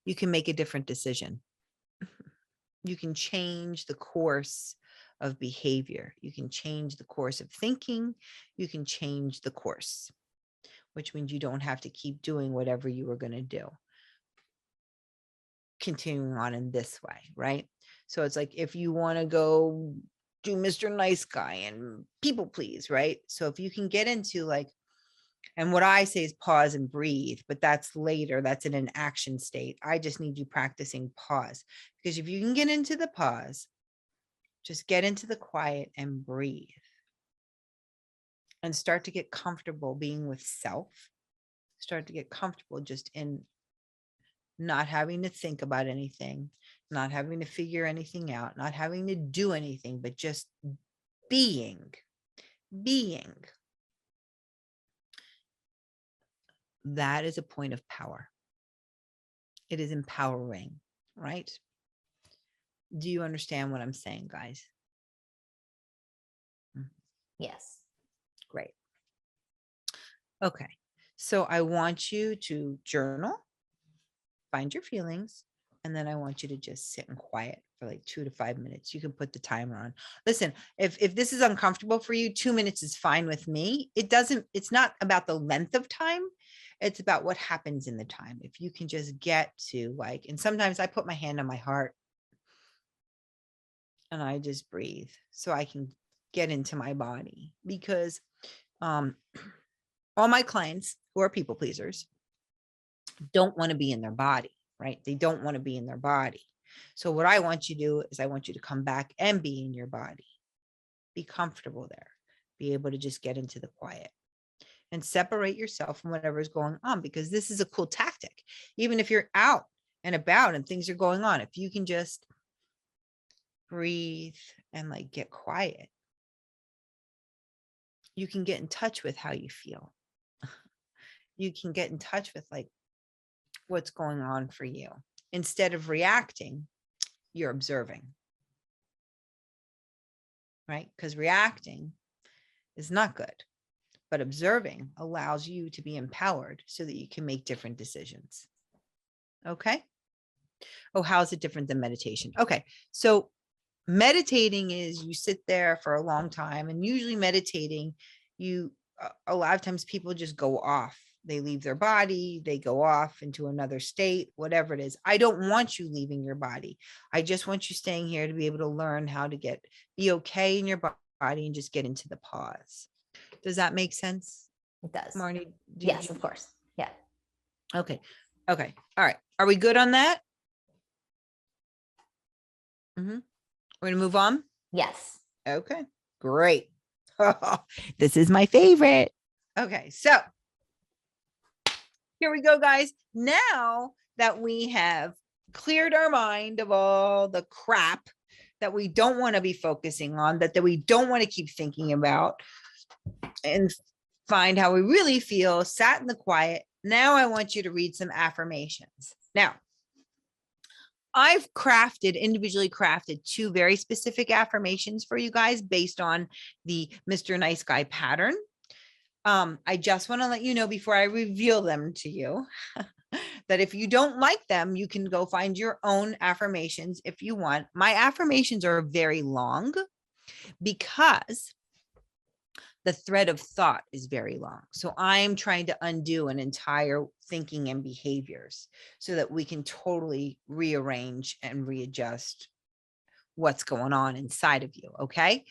you can make a different decision. You can change the course of behavior. You can change the course of thinking. You can change the course, which means you don't have to keep doing whatever you were going to do. Continuing on in this way, right? So it's like, if you want to go do Mr. Nice Guy and people please, right? So if you can get into and what I say is pause and breathe, but that's later. That's in an action state. I just need you practicing pause, because if you can get into the pause, just get into the quiet and breathe and start to get comfortable being with self. Start to get comfortable just in not having to think about anything, not having to figure anything out, not having to do anything, but just being. That is a point of power. It is empowering, right? Do you understand what I'm saying, guys? Yes. Great. Okay. So I want you to journal, find your feelings, and then I want you to just sit in quiet for 2 to 5 minutes. You can put the timer on. Listen, if this is uncomfortable for you, 2 minutes is fine with me. It's not about the length of time. It's about what happens in the time. If you can just get to like, and sometimes I put my hand on my heart and I just breathe so I can get into my body, because all my clients who are people pleasers don't want to be in their body, right? They don't want to be in their body. So what I want you to do is I want you to come back and be in your body. Be comfortable there. Be able to just get into the quiet and separate yourself from whatever is going on, because this is a cool tactic. Even if you're out and about and things are going on, if you can just breathe and like get quiet, you can get in touch with how you feel. You can get in touch with like what's going on for you. Instead of reacting, you're observing, right? Because reacting is not good, but observing allows you to be empowered so that you can make different decisions. Okay. Oh, how is it different than meditation? Okay. So meditating is you sit there for a long time, and usually meditating, a lot of times people just go off. They leave their body, they go off into another state, whatever it is. I don't want you leaving your body. I just want you staying here to be able to learn how to be okay in your body and just get into the pause. Does that make sense? It does. Marni? Yes, of course. Yeah. Okay. Okay. All right. Are we good on that? We're going to move on. Yes. Okay. Great. This is my favorite. Okay. So here we go, guys. Now that we have cleared our mind of all the crap that we don't want to be focusing on, that we don't want to keep thinking about, and find how we really feel, sat in the quiet. Now I want you to read some affirmations. Now, I've individually crafted 2 very specific affirmations for you guys based on the Mr. Nice Guy pattern. I just want to let you know before I reveal them to you that if you don't like them, you can go find your own affirmations if you want. My affirmations are very long because the thread of thought is very long. So I'm trying to undo an entire thinking and behaviors so that we can totally rearrange and readjust what's going on inside of you. Okay.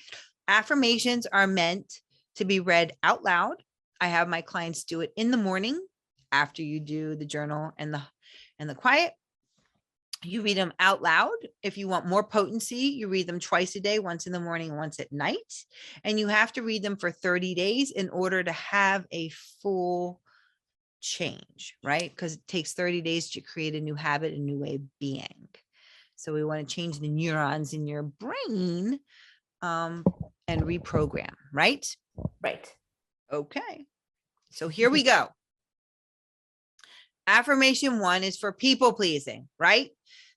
Affirmations are meant to be read out loud. I have my clients do it in the morning after you do the journal and the quiet. You read them out loud. If you want more potency, you read them twice a day, once in the morning, once at night. And you have to read them for 30 days in order to have a full change, right? Because it takes 30 days to create a new habit, a new way of being. So we want to change the neurons in your brain and reprogram, right? Right. Okay. So here we go. Affirmation 1 is for people pleasing, right?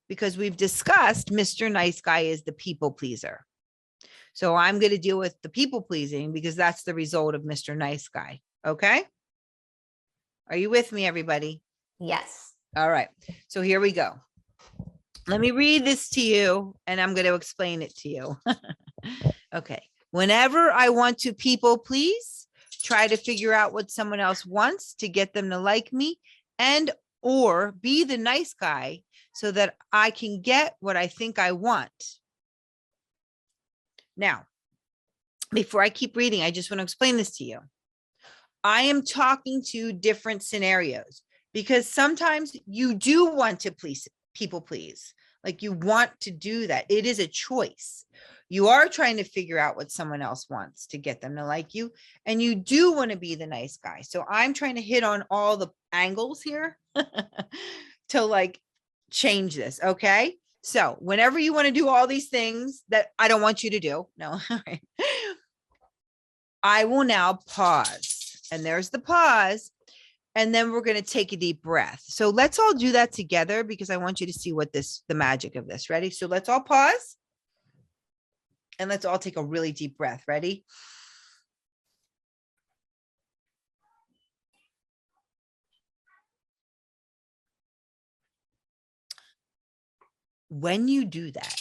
Because we've discussed Mr. Nice Guy is the people pleaser. So I'm going to deal with the people pleasing because that's the result of Mr. Nice Guy. Okay. Are you with me, everybody? Yes. All right. So here we go. Let me read this to you and I'm going to explain it to you. Okay. Whenever I want to people please, try to figure out what someone else wants to get them to like me, and or be the nice guy so that I can get what I think I want. Now, before I keep reading, I just want to explain this to you. I am talking to different scenarios because sometimes you do want to people please. Like you want to do that. It is a choice. You are trying to figure out what someone else wants to get them to like you. And you do want to be the nice guy. So I'm trying to hit on all the angles here to like change this. Okay. So whenever you want to do all these things that I don't want you to do, no, I will now pause. And there's the pause. And then we're going to take a deep breath. So let's all do that together because I want you to see what the magic of this. Ready? So let's all pause. And let's all take a really deep breath. Ready? When you do that,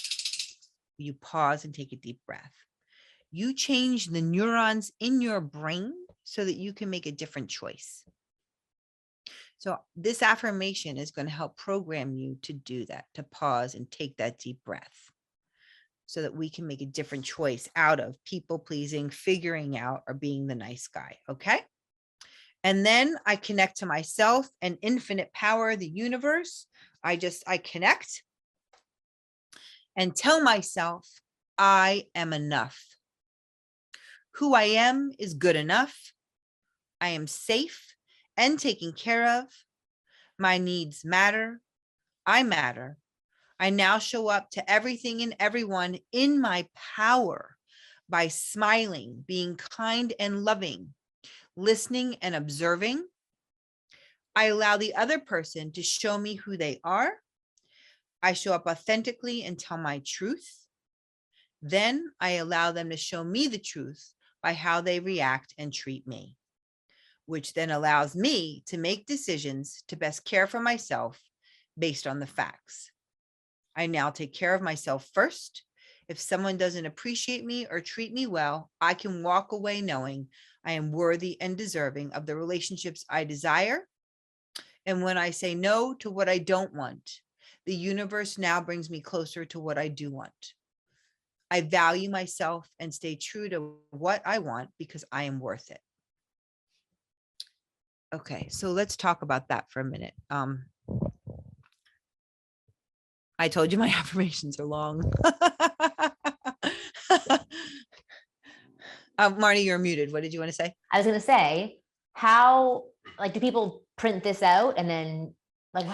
you pause and take a deep breath. You change the neurons in your brain so that you can make a different choice. So this affirmation is going to help program you to do that, to pause and take that deep breath so that we can make a different choice out of people pleasing, figuring out, or being the nice guy. Okay. And then I connect to myself and infinite power, the universe. I connect and tell myself I am enough. Who I am is good enough. I am safe and taken care of. My needs matter. I matter. I now show up to everything and everyone in my power by smiling, being kind and loving, listening and observing. I allow the other person to show me who they are. I show up authentically and tell my truth. Then I allow them to show me the truth by how they react and treat me, which then allows me to make decisions to best care for myself based on the facts. I now take care of myself first. If someone doesn't appreciate me or treat me well, I can walk away knowing I am worthy and deserving of the relationships I desire. And when I say no to what I don't want, the universe now brings me closer to what I do want. I value myself and stay true to what I want because I am worth it. Okay, so let's talk about that for a minute. I told you my affirmations are long. Marni, you're muted. What did you want to say? I was going to say, how, like, do people print this out and then, like,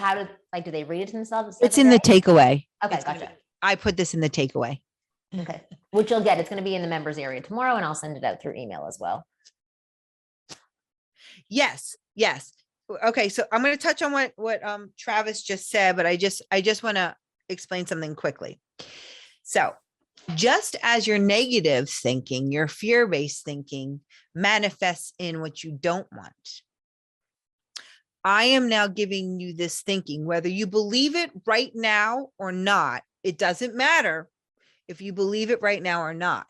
do they read it to themselves? It's in the day? takeaway. Okay, gotcha. I put this in the takeaway. Okay, which you'll get. It's going to be in the members area tomorrow, and I'll send it out through email as well. Yes. Okay, so I'm going to touch on what Travis just said, but I just want to explain something quickly. So, just as your negative thinking, your fear-based thinking manifests in what you don't want, I am now giving you this thinking, whether you believe it right now or not. It doesn't matter if you believe it right now or not.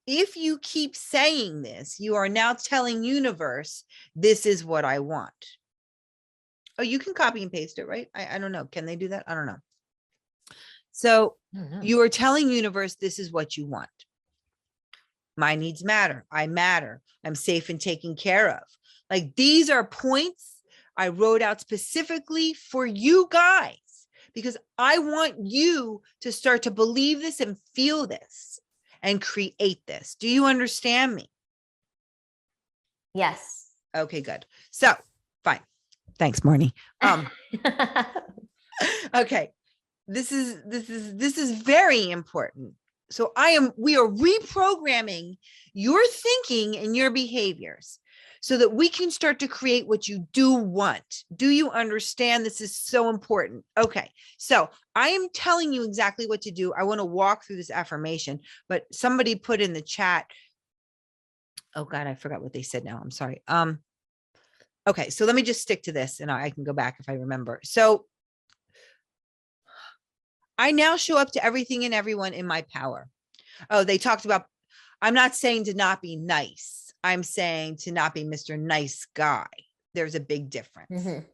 If you keep saying this, you are now telling universe, this is what I want. Oh, you can copy and paste it, right? I don't know. Can they do that? I don't know. So you are telling universe, this is what you want. My needs matter. I matter. I'm safe and taken care of. Like, these are points I wrote out specifically for you guys, because I want you to start to believe this and feel this and create this. Do you understand me? Yes. Okay, good. So fine. Thanks, Marni. Okay. This is very important. So we are reprogramming your thinking and your behaviors so that we can start to create what you do want. Do you understand? This is so important. Okay. So I am telling you exactly what to do. I want to walk through this affirmation, but somebody put in the chat. Oh God, I forgot what they said now. I'm sorry. Okay. So let me just stick to this and I can go back if I remember. So I now show up to everything and everyone in my power. Oh, they talked about, I'm not saying to not be nice. I'm saying to not be Mr. Nice Guy. There's a big difference. Mm-hmm.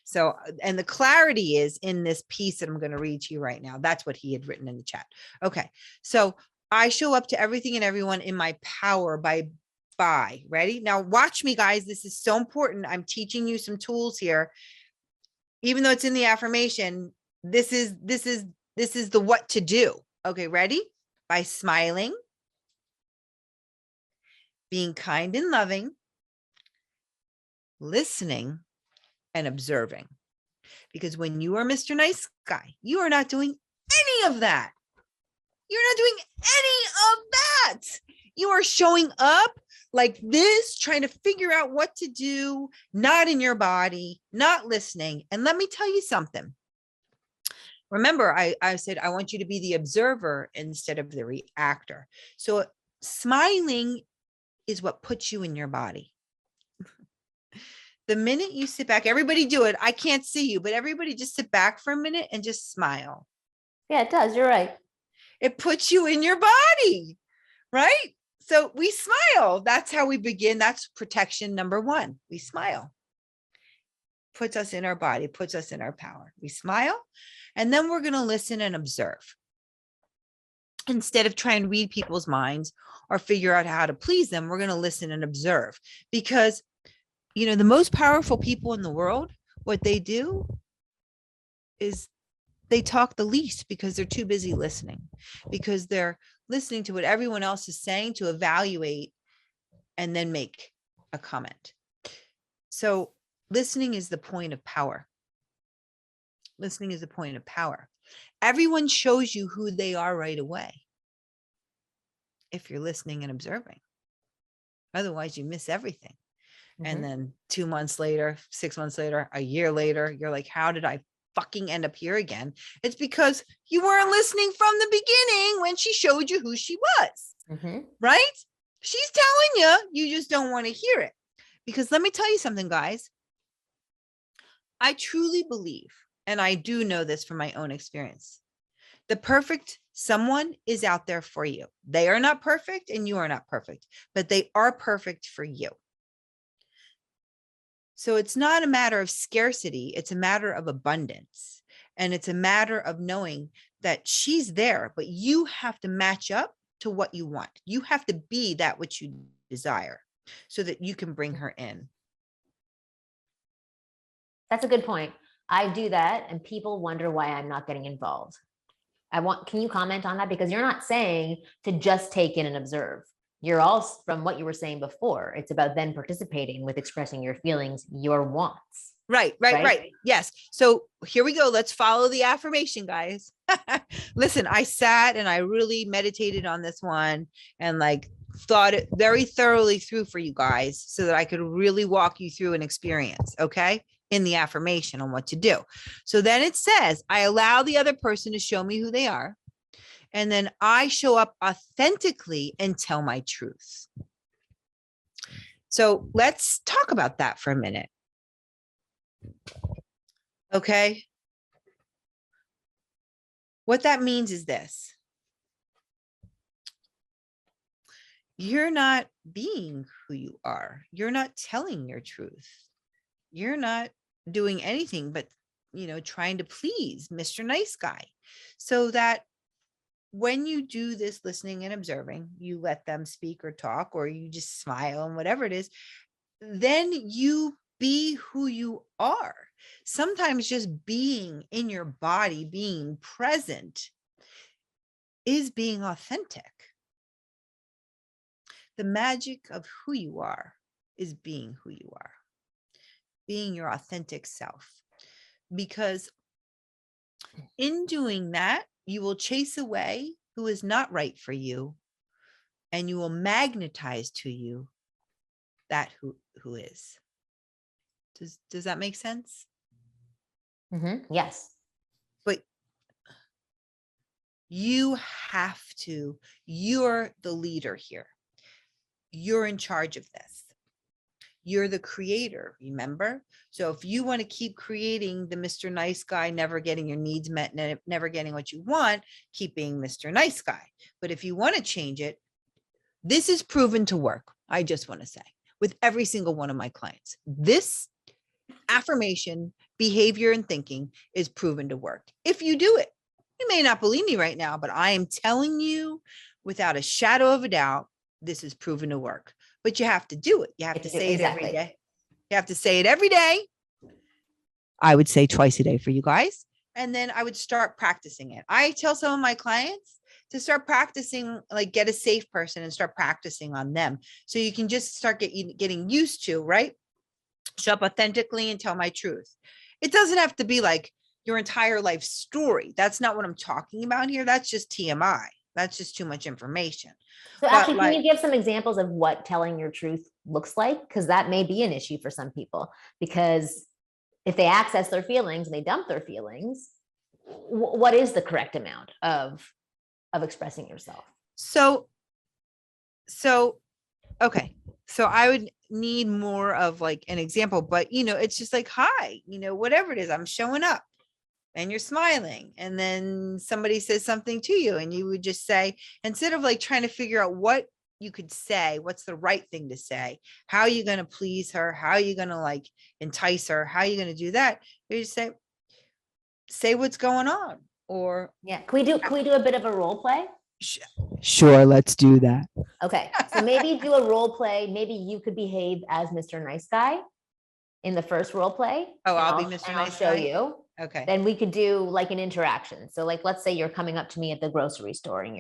So, and the clarity is in this piece that I'm going to read to you right now. That's what he had written in the chat. Okay. So I show up to everything and everyone in my power by ready? Now watch me, guys. This is so important. I'm teaching you some tools here. Even though it's in the affirmation, this is the what to do. Okay, ready? By smiling, being kind and loving, listening, and observing. Because when you are Mr. Nice Guy, you are not doing any of that. You're not doing any of that. You are showing up like this, trying to figure out what to do, not in your body, not listening. And let me tell you something. Remember, I said, I want you to be the observer instead of the reactor. So smiling is what puts you in your body. The minute you sit back, everybody do it. I can't see you, but everybody just sit back for a minute and just smile. Yeah, it does. You're right. It puts you in your body, right? So we smile. That's how we begin. That's protection number one. We smile. puts us in our body, puts us in our power. We smile, and then we're going to listen and observe. Instead of trying to read people's minds or figure out how to please them, we're going to listen and observe. Because, the most powerful people in the world, what they do is they talk the least because they're too busy listening, because they're listening to what everyone else is saying to evaluate and then make a comment. So listening is the point of power. Listening is the point of power. Everyone shows you who they are right away if you're listening and observing. Otherwise, you miss everything. And then 2 months later, 6 months later, a year later, you're like, how did I fucking end up here again? It's because you weren't listening from the beginning when she showed you who she was, right? She's telling you, you just don't want to hear it. Because let me tell you something, guys. I truly believe, and I do know this from my own experience, the perfect someone is out there for you. They are not perfect and you are not perfect, but they are perfect for you. So it's not a matter of scarcity. It's a matter of abundance. And it's a matter of knowing that she's there, but you have to match up to what you want. You have to be that which you desire so that you can bring her in. That's a good point. I do that and people wonder why I'm not getting involved. Can you comment on that? Because you're not saying to just take in and observe. You're all, from what you were saying before, it's about then participating with expressing your feelings, your wants. Right. Yes. So here we go. Let's follow the affirmation, guys. Listen, I sat and I really meditated on this one and thought it very thoroughly through for you guys so that I could really walk you through an experience. Okay. In the affirmation on what to do. So then it says, I allow the other person to show me who they are. And then I show up authentically and tell my truth. So let's talk about that for a minute. Okay. What that means is this. You're not being who you are. You're not telling your truth. You're not doing anything but, trying to please Mr. Nice Guy. So that when you do this listening and observing, you let them speak or talk, or you just smile and whatever it is, then you be who you are. Sometimes just being in your body, being present, is being authentic. The magic of who you are is being who you are, being your authentic self. Because in doing that, you will chase away who is not right for you, and you will magnetize to you that who is. Does that make sense? Yes. But you're the leader here. You're in charge of this. You're the creator, remember? So if you want to keep creating the Mr. Nice Guy, never getting your needs met, never getting what you want, keep being Mr. Nice Guy. But if you want to change it, this is proven to work. I just want to say, with every single one of my clients, this affirmation, behavior, and thinking is proven to work. If you do it, you may not believe me right now, but I am telling you without a shadow of a doubt, this is proven to work. But you have to do it. You have to say it every day. You have to say it every day. I would say twice a day for you guys. And then I would start practicing it. I tell some of my clients to start practicing, get a safe person and start practicing on them. So you can just start getting used to, right? Show up authentically and tell my truth. It doesn't have to be like your entire life story. That's not what I'm talking about here. That's just TMI. That's just too much information. So actually, can you give some examples of what telling your truth looks like? Because that may be an issue for some people. Because if they access their feelings and they dump their feelings, what is the correct amount of expressing yourself? So okay. So I would need more of an example, but it's just hi, whatever it is, I'm showing up. And you're smiling, and then somebody says something to you, and you would just say, instead of trying to figure out what you could say, what's the right thing to say? How are you going to please her? How are you going to like entice her? How are you going to do that? You just say what's going on. Or Yeah. Can we do a bit of a role play? sure, let's do that. Okay. So maybe do a role play. Maybe you could behave as Mr. Nice Guy in the first role play. Oh, and I'll be Mr. and I'll Nice show Guy? you. Okay. Then we could do like an interaction. So like, let's say you're coming up to me at the grocery store and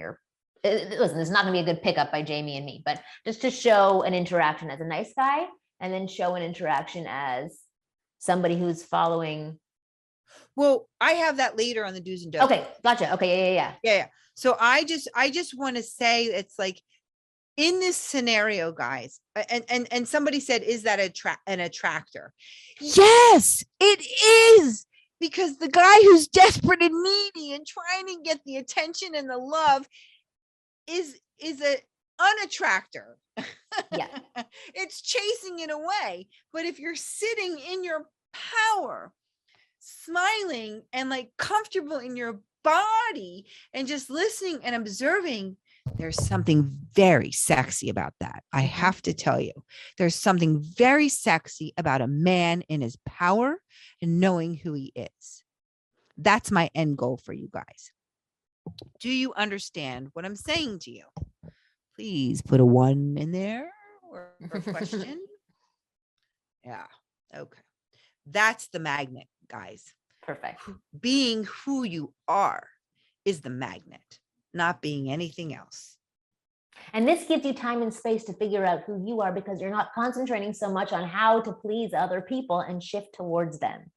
listen, this is not gonna be a good pickup by Jamie and me, but just to show an interaction as a nice guy and then show an interaction as somebody who's following. Well, I have that later on the do's and don'ts. Okay, gotcha. Okay, yeah. Yeah. So I just want to say, it's like, in this scenario, guys, and somebody said, is that an attractor? Yes, it is. Because the guy who's desperate and needy and trying to get the attention and the love is an unattractor. Yeah. It's chasing it away. But if you're sitting in your power, smiling and like comfortable in your body and just listening and observing, there's something very sexy about that. I have to tell you, there's something very sexy about a man in his power and knowing who he is. That's my end goal for you guys. Do you understand what I'm saying to you? Please put a 1 in there or a question. Yeah. Okay. That's the magnet, guys. Perfect. Being who you are is the magnet, not being anything else. And this gives you time and space to figure out who you are because you're not concentrating so much on how to please other people and shift towards them.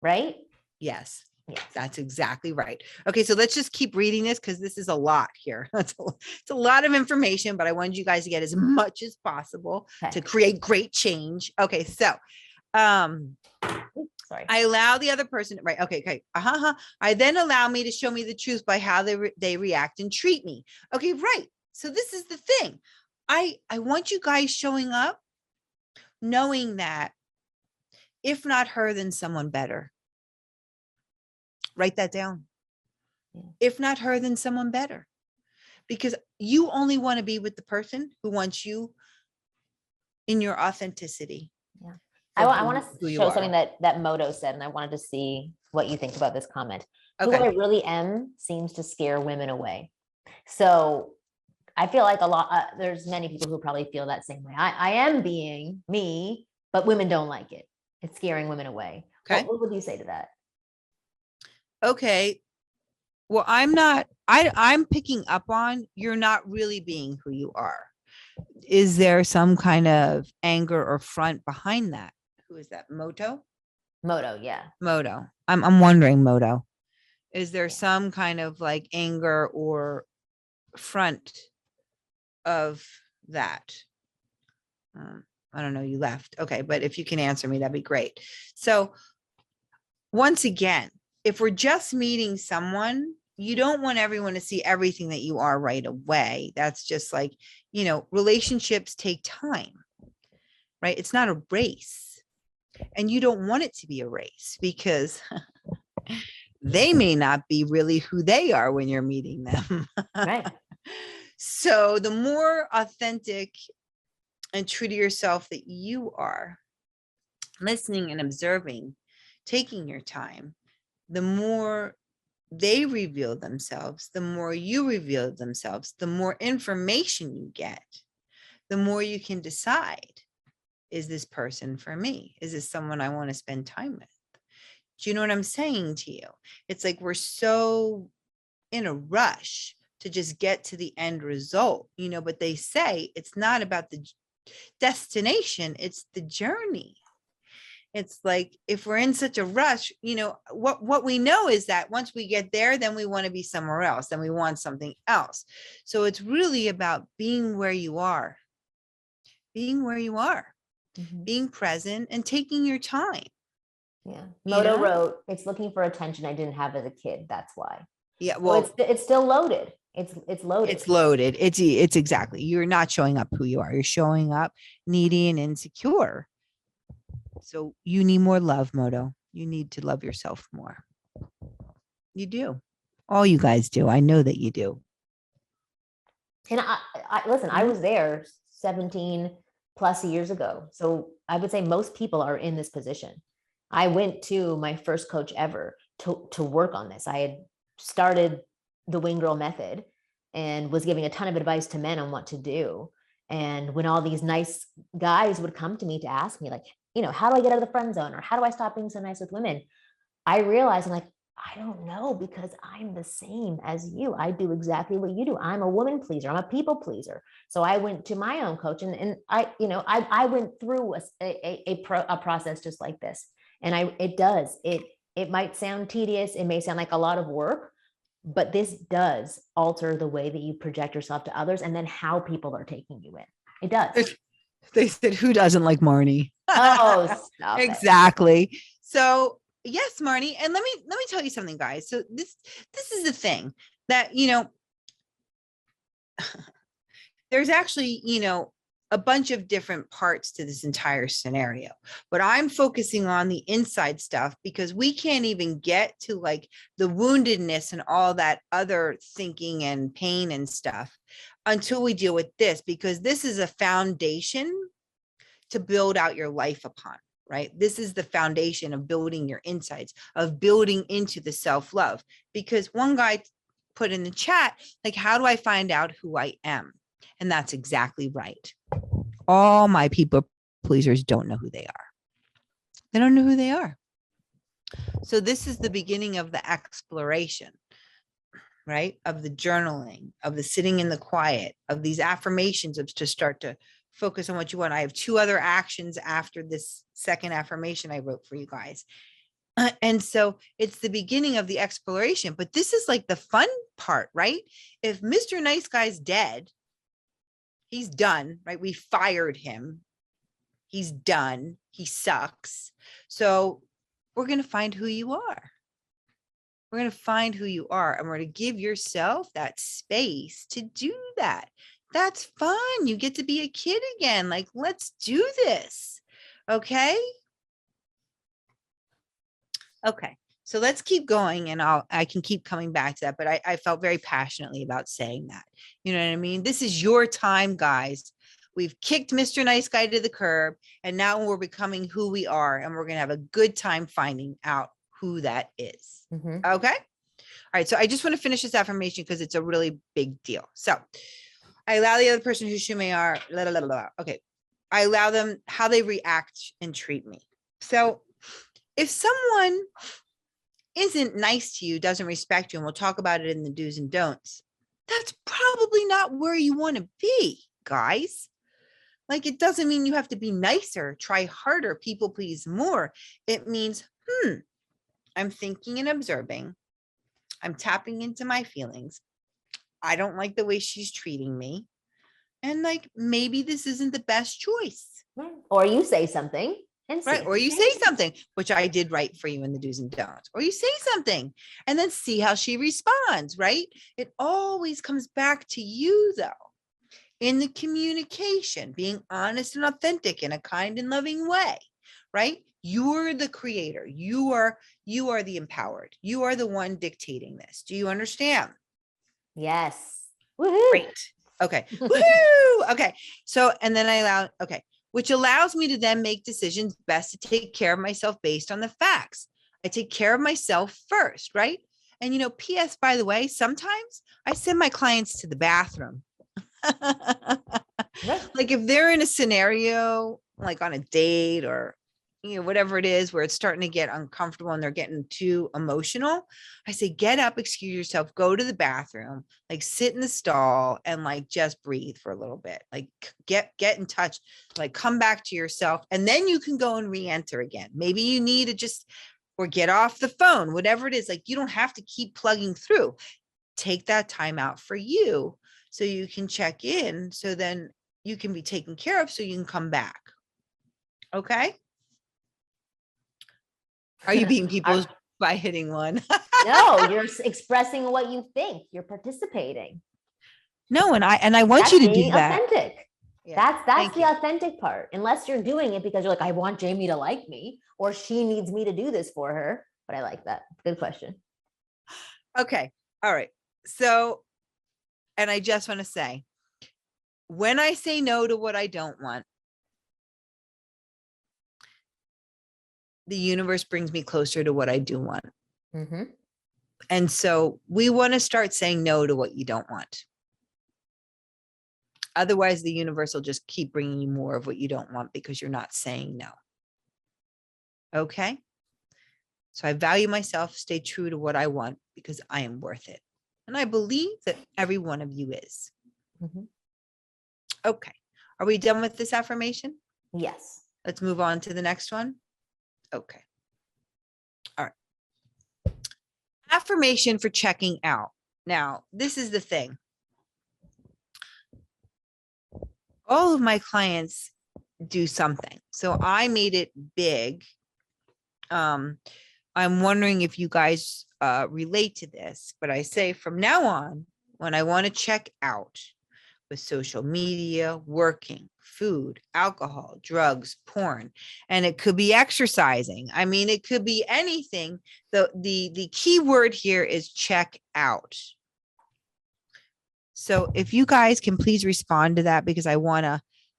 Right? Yes. Yes. That's exactly right. Okay, so let's just keep reading this because this is a lot here. It's a lot of information, but I wanted you guys to get as much as possible to create great change. Okay, so sorry. I allow the other person, right? Okay. I then allow me to show me the truth by how they react and treat me. Okay, right. So this is the thing. I want you guys showing up knowing that if not her, then someone better. Write that down. Yeah. If not her, then someone better. Because you only want to be with the person who wants you in your authenticity. Yeah. I want to show something that Moto said, and I wanted to see what you think about this comment. Okay. Who I really am seems to scare women away. So I feel like there's many people who probably feel that same way. I am being me, but women don't like it. It's scaring women away. Okay. What would you say to that? Okay. Well, I'm picking up on you're not really being who you are. Is there some kind of anger or front behind that? Who is that? Moto, yeah. Moto. I'm wondering, Moto. Is there some kind of like anger or front of that? I don't know. You left. Okay. But if you can answer me, that'd be great. So once again, if we're just meeting someone, you don't want everyone to see everything that you are right away. That's just like, relationships take time, right? It's not a race. And you don't want it to be a race because they may not be really who they are when you're meeting them. Right. So the more authentic and true to yourself that you are, listening and observing, taking your time, the more they reveal themselves, the more you reveal themselves, the more information you get, the more you can decide, is this person for me? Is this someone I want to spend time with? Do you know what I'm saying to you? It's like we're so in a rush to just get to the end result, but they say it's not about the destination, it's the journey. It's like, if we're in such a rush, what we know is that once we get there, then we want to be somewhere else, then we want something else. So it's really about being where you are, being present and taking your time. Yeah. Moto wrote, it's looking for attention I didn't have as a kid. That's why. Yeah. Well, it's still loaded. It's loaded. It's loaded. It's exactly. You're not showing up who you are. You're showing up needy and insecure. So you need more love, Moto. You need to love yourself more. You do. All you guys do. I know that you do. And listen, I was there 17 plus years ago. So I would say most people are in this position. I went to my first coach ever to work on this. I had started the Wing Girl method and was giving a ton of advice to men on what to do. And when all these nice guys would come to me to ask me, like, how do I get out of the friend zone, or how do I stop being so nice with women? I realized, I'm like, I don't know, because I'm the same as you. I do exactly what you do. I'm a woman pleaser. I'm a people pleaser. So I went to my own coach, and I went through a process just like this. And it might sound tedious. It may sound like a lot of work, but this does alter the way that you project yourself to others, and then how people are taking you in. It does. They said, who doesn't like Marni? Oh, stop it. Exactly. So yes, Marni. And let me tell you something, guys. So this is the thing that, there's actually, a bunch of different parts to this entire scenario, but I'm focusing on the inside stuff because we can't even get to like the woundedness and all that other thinking and pain and stuff until we deal with this, because this is a foundation to build out your life upon, right? This is the foundation of building your insides, of building into the self-love. Because one guy put in the chat, like, how do I find out who I am? And that's exactly right. All my people pleasers don't know who they are. They don't know who they are. So this is the beginning of the exploration, right? Of the journaling, of the sitting in the quiet, of these affirmations, of to start to focus on what you want. I have 2 other actions after this second affirmation I wrote for you guys. And so it's the beginning of the exploration, but this is like the fun part, right? If Mr. Nice Guy's dead, he's done, right? We fired him. He's done. He sucks. So we're going to find who you are. We're going to find who you are, and we're going to give yourself that space to do that. That's fun. You get to be a kid again. Like, let's do this. Okay. Okay. So let's keep going, and I can keep coming back to that, but I felt very passionately about saying that. You know what I mean? This is your time, guys. We've kicked Mr. Nice Guy to the curb, and now we're becoming who we are, and we're going to have a good time finding out who that is. Okay. All right. So I just want to finish this affirmation because it's a really big deal. So I allow the other person who may are, okay. I allow them how they react and treat me. So if someone isn't nice to you, doesn't respect you, and we'll talk about it in the do's and don'ts, that's probably not where you want to be, guys. Like, it doesn't mean you have to be nicer, try harder, people please more. It means, I'm thinking and observing. I'm tapping into my feelings. I don't like the way she's treating me. And like, maybe this isn't the best choice. Or you say something. Right. Or you say something, which I did write for you in the do's and don'ts, or you say something and then see how she responds. Right. It always comes back to you, though, in the communication, being honest and authentic in a kind and loving way. Right. You're the creator. You are the empowered. You are the one dictating this. Do you understand? Yes. Woohoo. Great. Okay. Woohoo. Okay. So, and then which allows me to then make decisions best to take care of myself based on the facts. I take care of myself first, right? And, P.S., by the way, sometimes I send my clients to the bathroom. Like, if they're in a scenario, like on a date or, whatever it is, where it's starting to get uncomfortable and they're getting too emotional, I say, get up, excuse yourself, go to the bathroom, like sit in the stall and like just breathe for a little bit, like get in touch, like come back to yourself. And then you can go and re-enter again. Maybe you need to or get off the phone, whatever it is. Like, you don't have to keep plugging through. Take that time out for you so you can check in. So then you can be taken care of so you can come back. Okay. Are you beating people by hitting one? No, you're expressing what you think. You're participating. No, and I want you to do that. Authentic. Yeah. That's the authentic part. Unless you're doing it because you're like, I want Jamie to like me, or she needs me to do this for her. But I like that. Good question. Okay. All right. So, and I just want to say, when I say no to what I don't want, the universe brings me closer to what I do want. Mm-hmm. And so we want to start saying no to what you don't want. Otherwise, the universe will just keep bringing you more of what you don't want because you're not saying no. Okay? So I value myself, stay true to what I want because I am worth it. And I believe that every one of you is. Mm-hmm. Okay. Are we done with this affirmation? Yes. Let's move on to the next one. Okay. All right. Affirmation for checking out. Now, this is the thing. All of my clients do something. So I made it big. I'm wondering if you guys relate to this, but I say from now on, when I want to check out with social media, working, food, alcohol, drugs, porn, and it could be exercising. I mean, it could be anything. The key word here is check out. So if you guys can please respond to that, because I want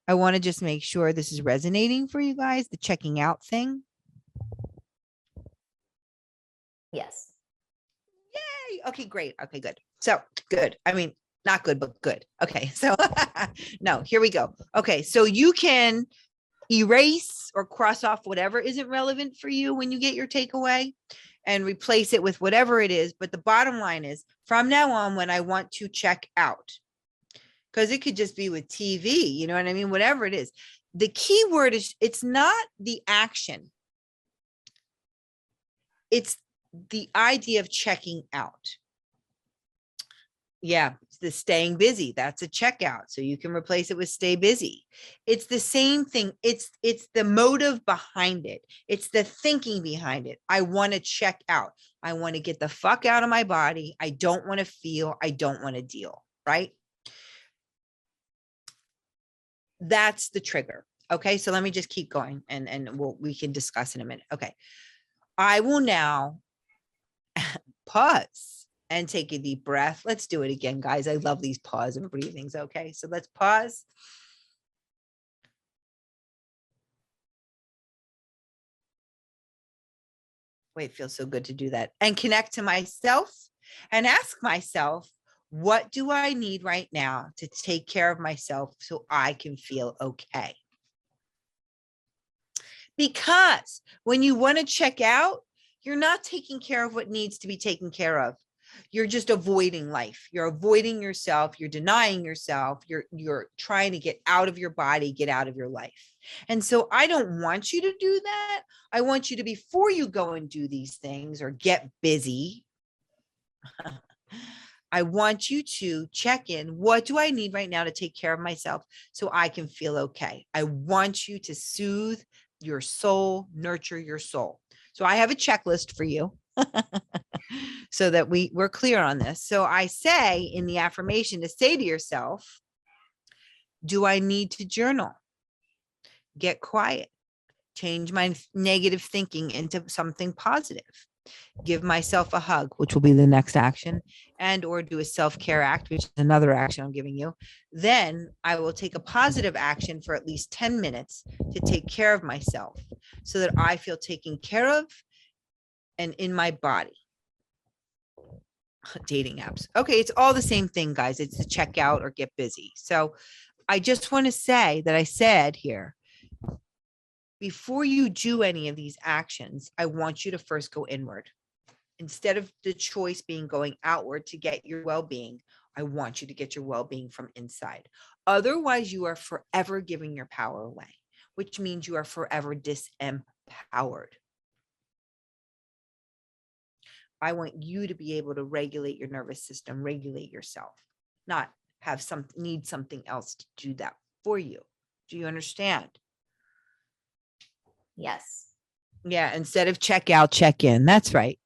to just make sure this is resonating for you guys, the checking out thing. Yes. Yay. Okay, great. Okay, good. So good. I mean, not good, but good. Okay. So no, here we go. Okay. So you can erase or cross off whatever isn't relevant for you when you get your takeaway and replace it with whatever it is. But the bottom line is from now on, when I want to check out, because it could just be with TV, you know what I mean? Whatever it is. The key word is, it's not the action. It's the idea of checking out. Yeah, the staying busy, that's a checkout. So you can replace it with stay busy. It's the same thing. It's the motive behind it. It's the thinking behind it. I want to check out. I want to get the fuck out of my body. I don't want to feel. I don't want to deal. Right? That's the trigger. Okay, so let me just keep going, and we can discuss in a minute. Okay, I will now pause and take a deep breath. Let's do it again, guys. I love these pause and breathings. Okay, so let's pause. Wait, it feels so good to do that. And connect to myself and ask myself, what do I need right now to take care of myself so I can feel okay? Because when you want to check out, you're not taking care of what needs to be taken care of. You're just avoiding life. You're avoiding yourself. You're denying yourself. You're trying to get out of your body, get out of your life. And so I don't want you to do that. I want you to, before you go and do these things or get busy, I want you to check in. What do I need right now to take care of myself so I can feel okay? I want you to soothe your soul, nurture your soul. So I have a checklist for you so that we're clear on this. So I say in the affirmation to say to yourself, do I need to journal? Get quiet, change my negative thinking into something positive, give myself a hug, which will be the next action, and or do a self-care act, which is another action I'm giving you. Then I will take a positive action for at least 10 minutes to take care of myself so that I feel taken care of and in my body. Dating apps. Okay, it's all the same thing, guys. It's to check out or get busy. So I just want to say that I said here, before you do any of these actions, I want you to first go inward. Instead of the choice being going outward to get your well-being, I want you to get your well-being from inside. Otherwise, you are forever giving your power away, which means you are forever disempowered. I want you to be able to regulate your nervous system, regulate yourself, not have need something else to do that for you. Do you understand? Yes. Yeah. Instead of check out, check in. That's right.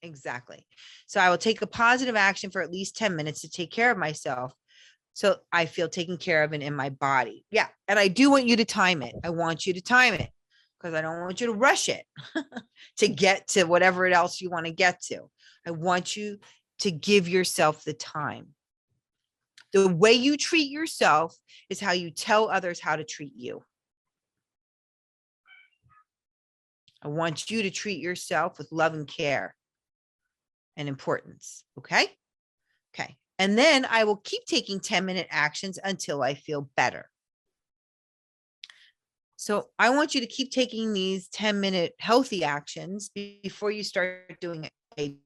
Exactly. So I will take a positive action for at least 10 minutes to take care of myself so I feel taken care of and in my body. Yeah. And I do want you to time it. I want you to time it because I don't want you to rush it to get to whatever else you want to get to. I want you to give yourself the time. The way you treat yourself is how you tell others how to treat you. I want you to treat yourself with love and care and importance. Okay. Okay. And then I will keep taking 10-minute actions until I feel better. So I want you to keep taking these 10-minute healthy actions before you start doing a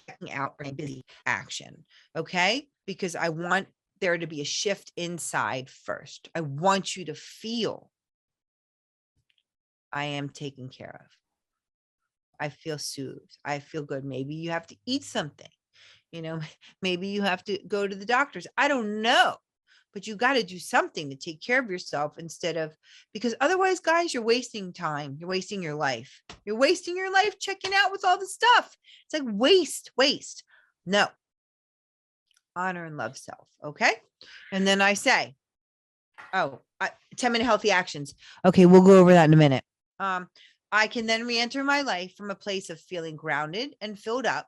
checking out or a busy action. Okay. Because I want there to be a shift inside first. I want you to feel I am taken care of. I feel soothed. I feel good. Maybe you have to eat something. You know, maybe you have to go to the doctors. I don't know, but you got to do something to take care of yourself instead of, because otherwise, guys, you're wasting time. You're wasting your life. You're wasting your life checking out with all the stuff. It's like waste. No. Honor and love self. Okay. And then I say, 10-minute healthy actions. Okay. We'll go over that in a minute. I can then re-enter my life from a place of feeling grounded and filled up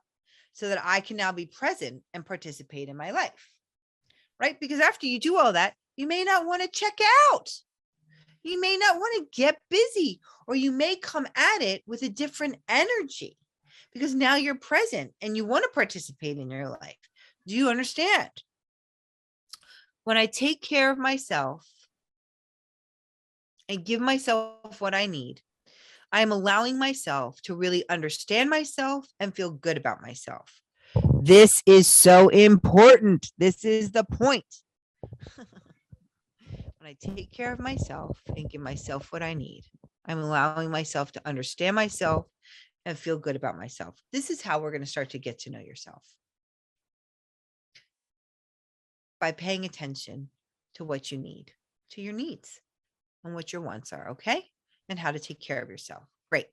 so that I can now be present and participate in my life, right? Because after you do all that, you may not want to check out. You may not want to get busy, or you may come at it with a different energy because now you're present and you want to participate in your life. Do you understand? When I take care of myself and give myself what I need, I am allowing myself to really understand myself and feel good about myself. This is so important. This is the point. When I take care of myself and give myself what I need, I'm allowing myself to understand myself and feel good about myself. This is how we're going to start to get to know yourself. By paying attention to what you need, to your needs and what your wants are, okay? And how to take care of yourself. Great.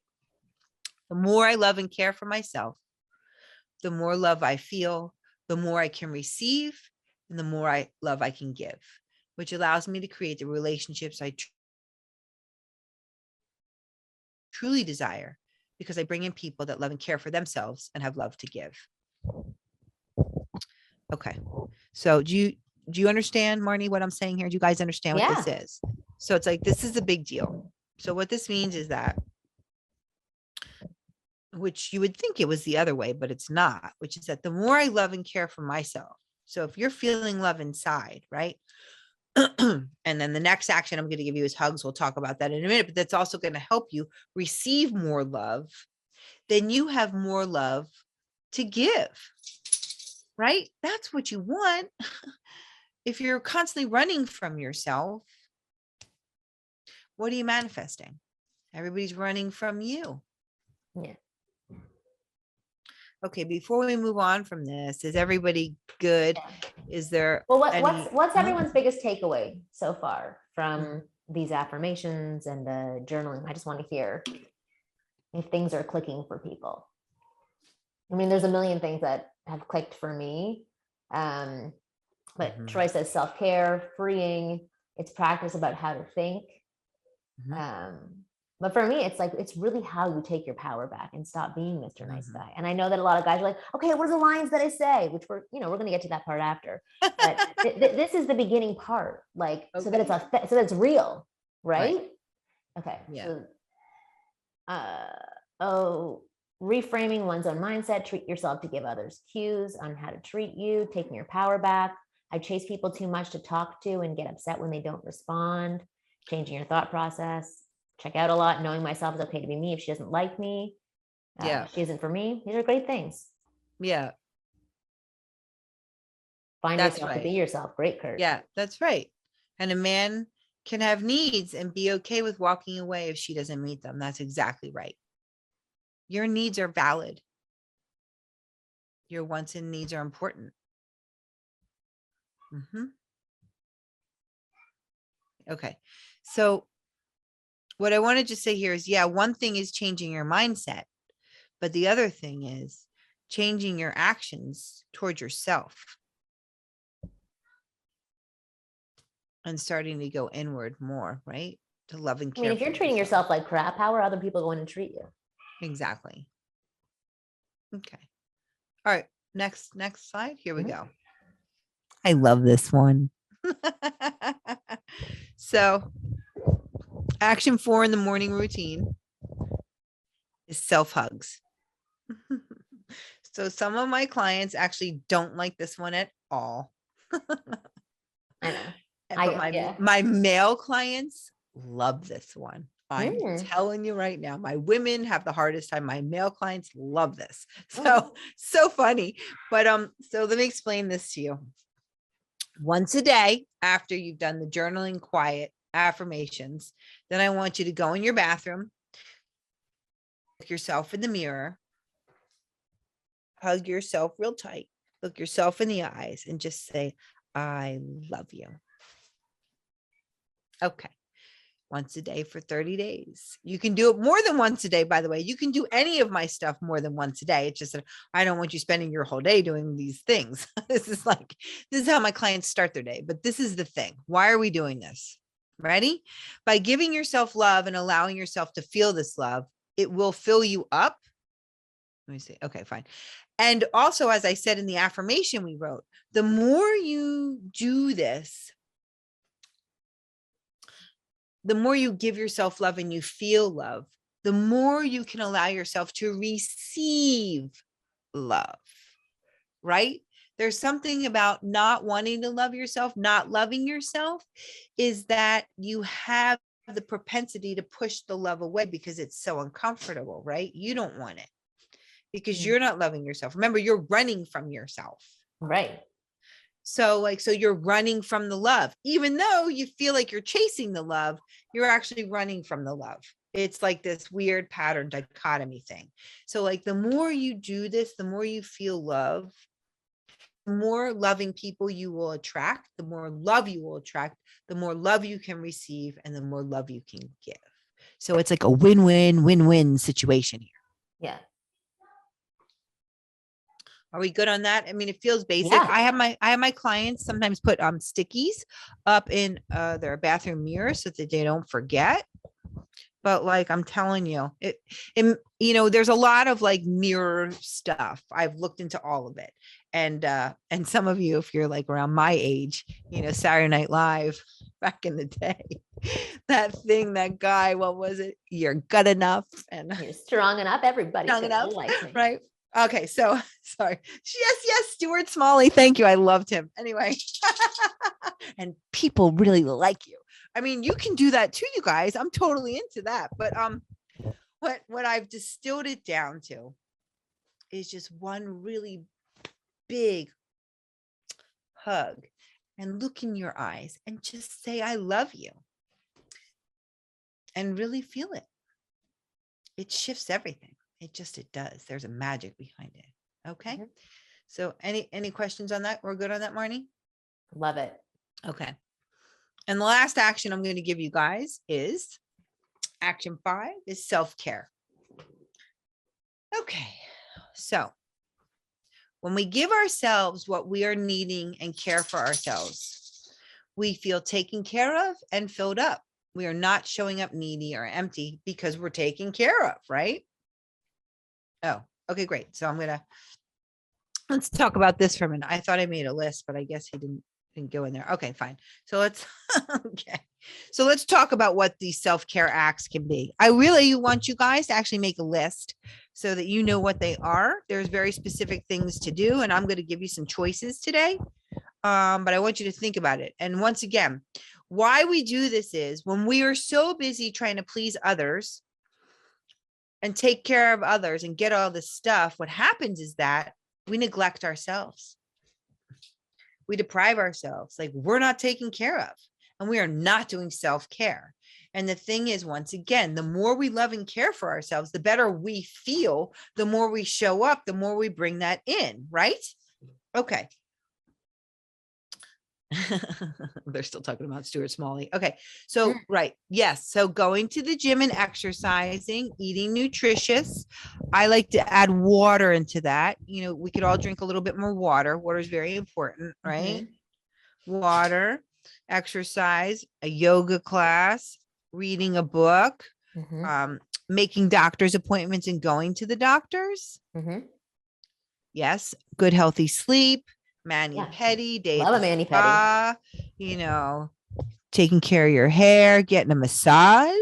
The more I love and care for myself, the more love I feel, the more I can receive, and the more love I can give, which allows me to create the relationships I truly desire, because I bring in people that love and care for themselves and have love to give. Okay. So do you understand, Marni, what I'm saying here? Do you guys understand what this is? So it's like, this is a big deal. So what this means is that, which you would think it was the other way, but it's not, which is that the more I love and care for myself. So if you're feeling love inside, right? And then the next action I'm going to give you is hugs. We'll talk about that in a minute, but that's also going to help you receive more love. Then you have more love to give, right? That's what you want. If you're constantly running from yourself, what are you manifesting? Everybody's running from you. Yeah. Okay, before we move on from this, is everybody good? Is there what's everyone's biggest takeaway so far from these affirmations and the journaling? I just want to hear if things are clicking for people. I mean, there's a million things that have clicked for me. But Troy says self-care, freeing, it's practice about how to think. But for me, it's like, it's really how you take your power back and stop being Mr. Nice Guy. And I know that a lot of guys are like, okay, what are the lines that I say? Which we're going to get to that part after. But this is the beginning part, like, so that it's real, right? Okay. Yeah. So, reframing one's own mindset, treat yourself to give others cues on how to treat you, taking your power back. I chase people too much to talk to and get upset when they don't respond, changing your thought process. Check out a lot, knowing myself is okay to be me if she doesn't like me. She isn't for me. These are great things. Yeah. Find yourself to be yourself. Great, Kurt. Yeah, that's right. And a man can have needs and be okay with walking away if she doesn't meet them. That's exactly right. Your needs are valid. Your wants and needs are important. Okay. So what I wanted to say here is, one thing is changing your mindset, but the other thing is changing your actions towards yourself and starting to go inward more, right? To love and care. I mean, if you're treating yourself like crap, how are other people going to treat you? Exactly. Okay. All right. Next slide. Here we go. I love this one. So, action 4 in the morning routine is self hugs. So, some of my clients actually don't like this one at all. I know. But my male clients love this one. I'm telling you right now, my women have the hardest time. My male clients love this. So funny. But so let me explain this to you. Once a day, after you've done the journaling, quiet affirmations, then I want you to go in your bathroom, look yourself in the mirror, hug yourself real tight, look yourself in the eyes, and just say, I love you. Okay. Once a day for 30 days. You can do it more than once a day, by the way. You can do any of my stuff more than once a day. It's just that I don't want you spending your whole day doing these things. This is how my clients start their day. But this is the thing. Why are we doing this? Ready? By giving yourself love and allowing yourself to feel this love, it will fill you up. Let me see. Okay, fine. And also, as I said in the affirmation we wrote, the more you do this, the more you give yourself love and you feel love, the more you can allow yourself to receive love, right? There's something about not wanting to love yourself, not loving yourself, is that you have the propensity to push the love away because it's so uncomfortable, right? You don't want it because you're not loving yourself. Remember, you're running from yourself. Right. So you're running from the love, even though you feel like you're chasing the love, you're actually running from the love. It's like this weird pattern dichotomy thing. So the more you do this, the more you feel love, the more loving people you will attract, the more love you will attract, the more love you can receive, and the more love you can give. So it's like a win-win situation here. Yeah. Are we good on that? I mean, it feels basic. Yeah. I have my clients sometimes put stickies up in their bathroom mirror so that they don't forget. But I'm telling you, there's a lot of mirror stuff. I've looked into all of it. And some of you, if you're around my age, Saturday Night Live back in the day, that guy, what was it? You're good enough. And you're strong enough. Everybody likes me. Right. Okay, so sorry. Yes, Stuart Smalley. Thank you. I loved him. Anyway, and people really like you. I mean, you can do that too, you guys. I'm totally into that. But what I've distilled it down to is just one really big hug and look in your eyes and just say, I love you. And really feel it. It shifts everything. It does. There's a magic behind it. Okay. Mm-hmm. So any questions on that? We're good on that, Marni? Love it. Okay. And the last action I'm going to give you guys is action 5 is self-care. Okay. So when we give ourselves what we are needing and care for ourselves, we feel taken care of and filled up. We are not showing up needy or empty because we're taken care of, right? Oh, okay, great. So let's talk about this for a minute. I thought I made a list, but I guess he didn't go in there. Okay, fine. So let's talk about what these self-care acts can be. I really want you guys to actually make a list so that you know what they are. There's very specific things to do, and I'm going to give you some choices today. But I want you to think about it. And once again, why we do this is when we are so busy trying to please others and take care of others and get all this stuff, what happens is that we neglect ourselves. We deprive ourselves, we're not taken care of, and we are not doing self-care. And the thing is, once again, the more we love and care for ourselves, the better we feel, the more we show up, the more we bring that in, right? Okay. They're still talking about Stuart Smalley. Okay. So, right. Yes. So going to the gym and exercising, eating nutritious. I like to add water into that. We could all drink a little bit more water. Water is very important, right? Mm-hmm. Water, exercise, a yoga class, reading a book, making doctor's appointments and going to the doctors. Mm-hmm. Yes. Good, healthy sleep, Mani-pedi, day at Love a the mani-pedi. spa, you know, taking care of your hair, getting a massage.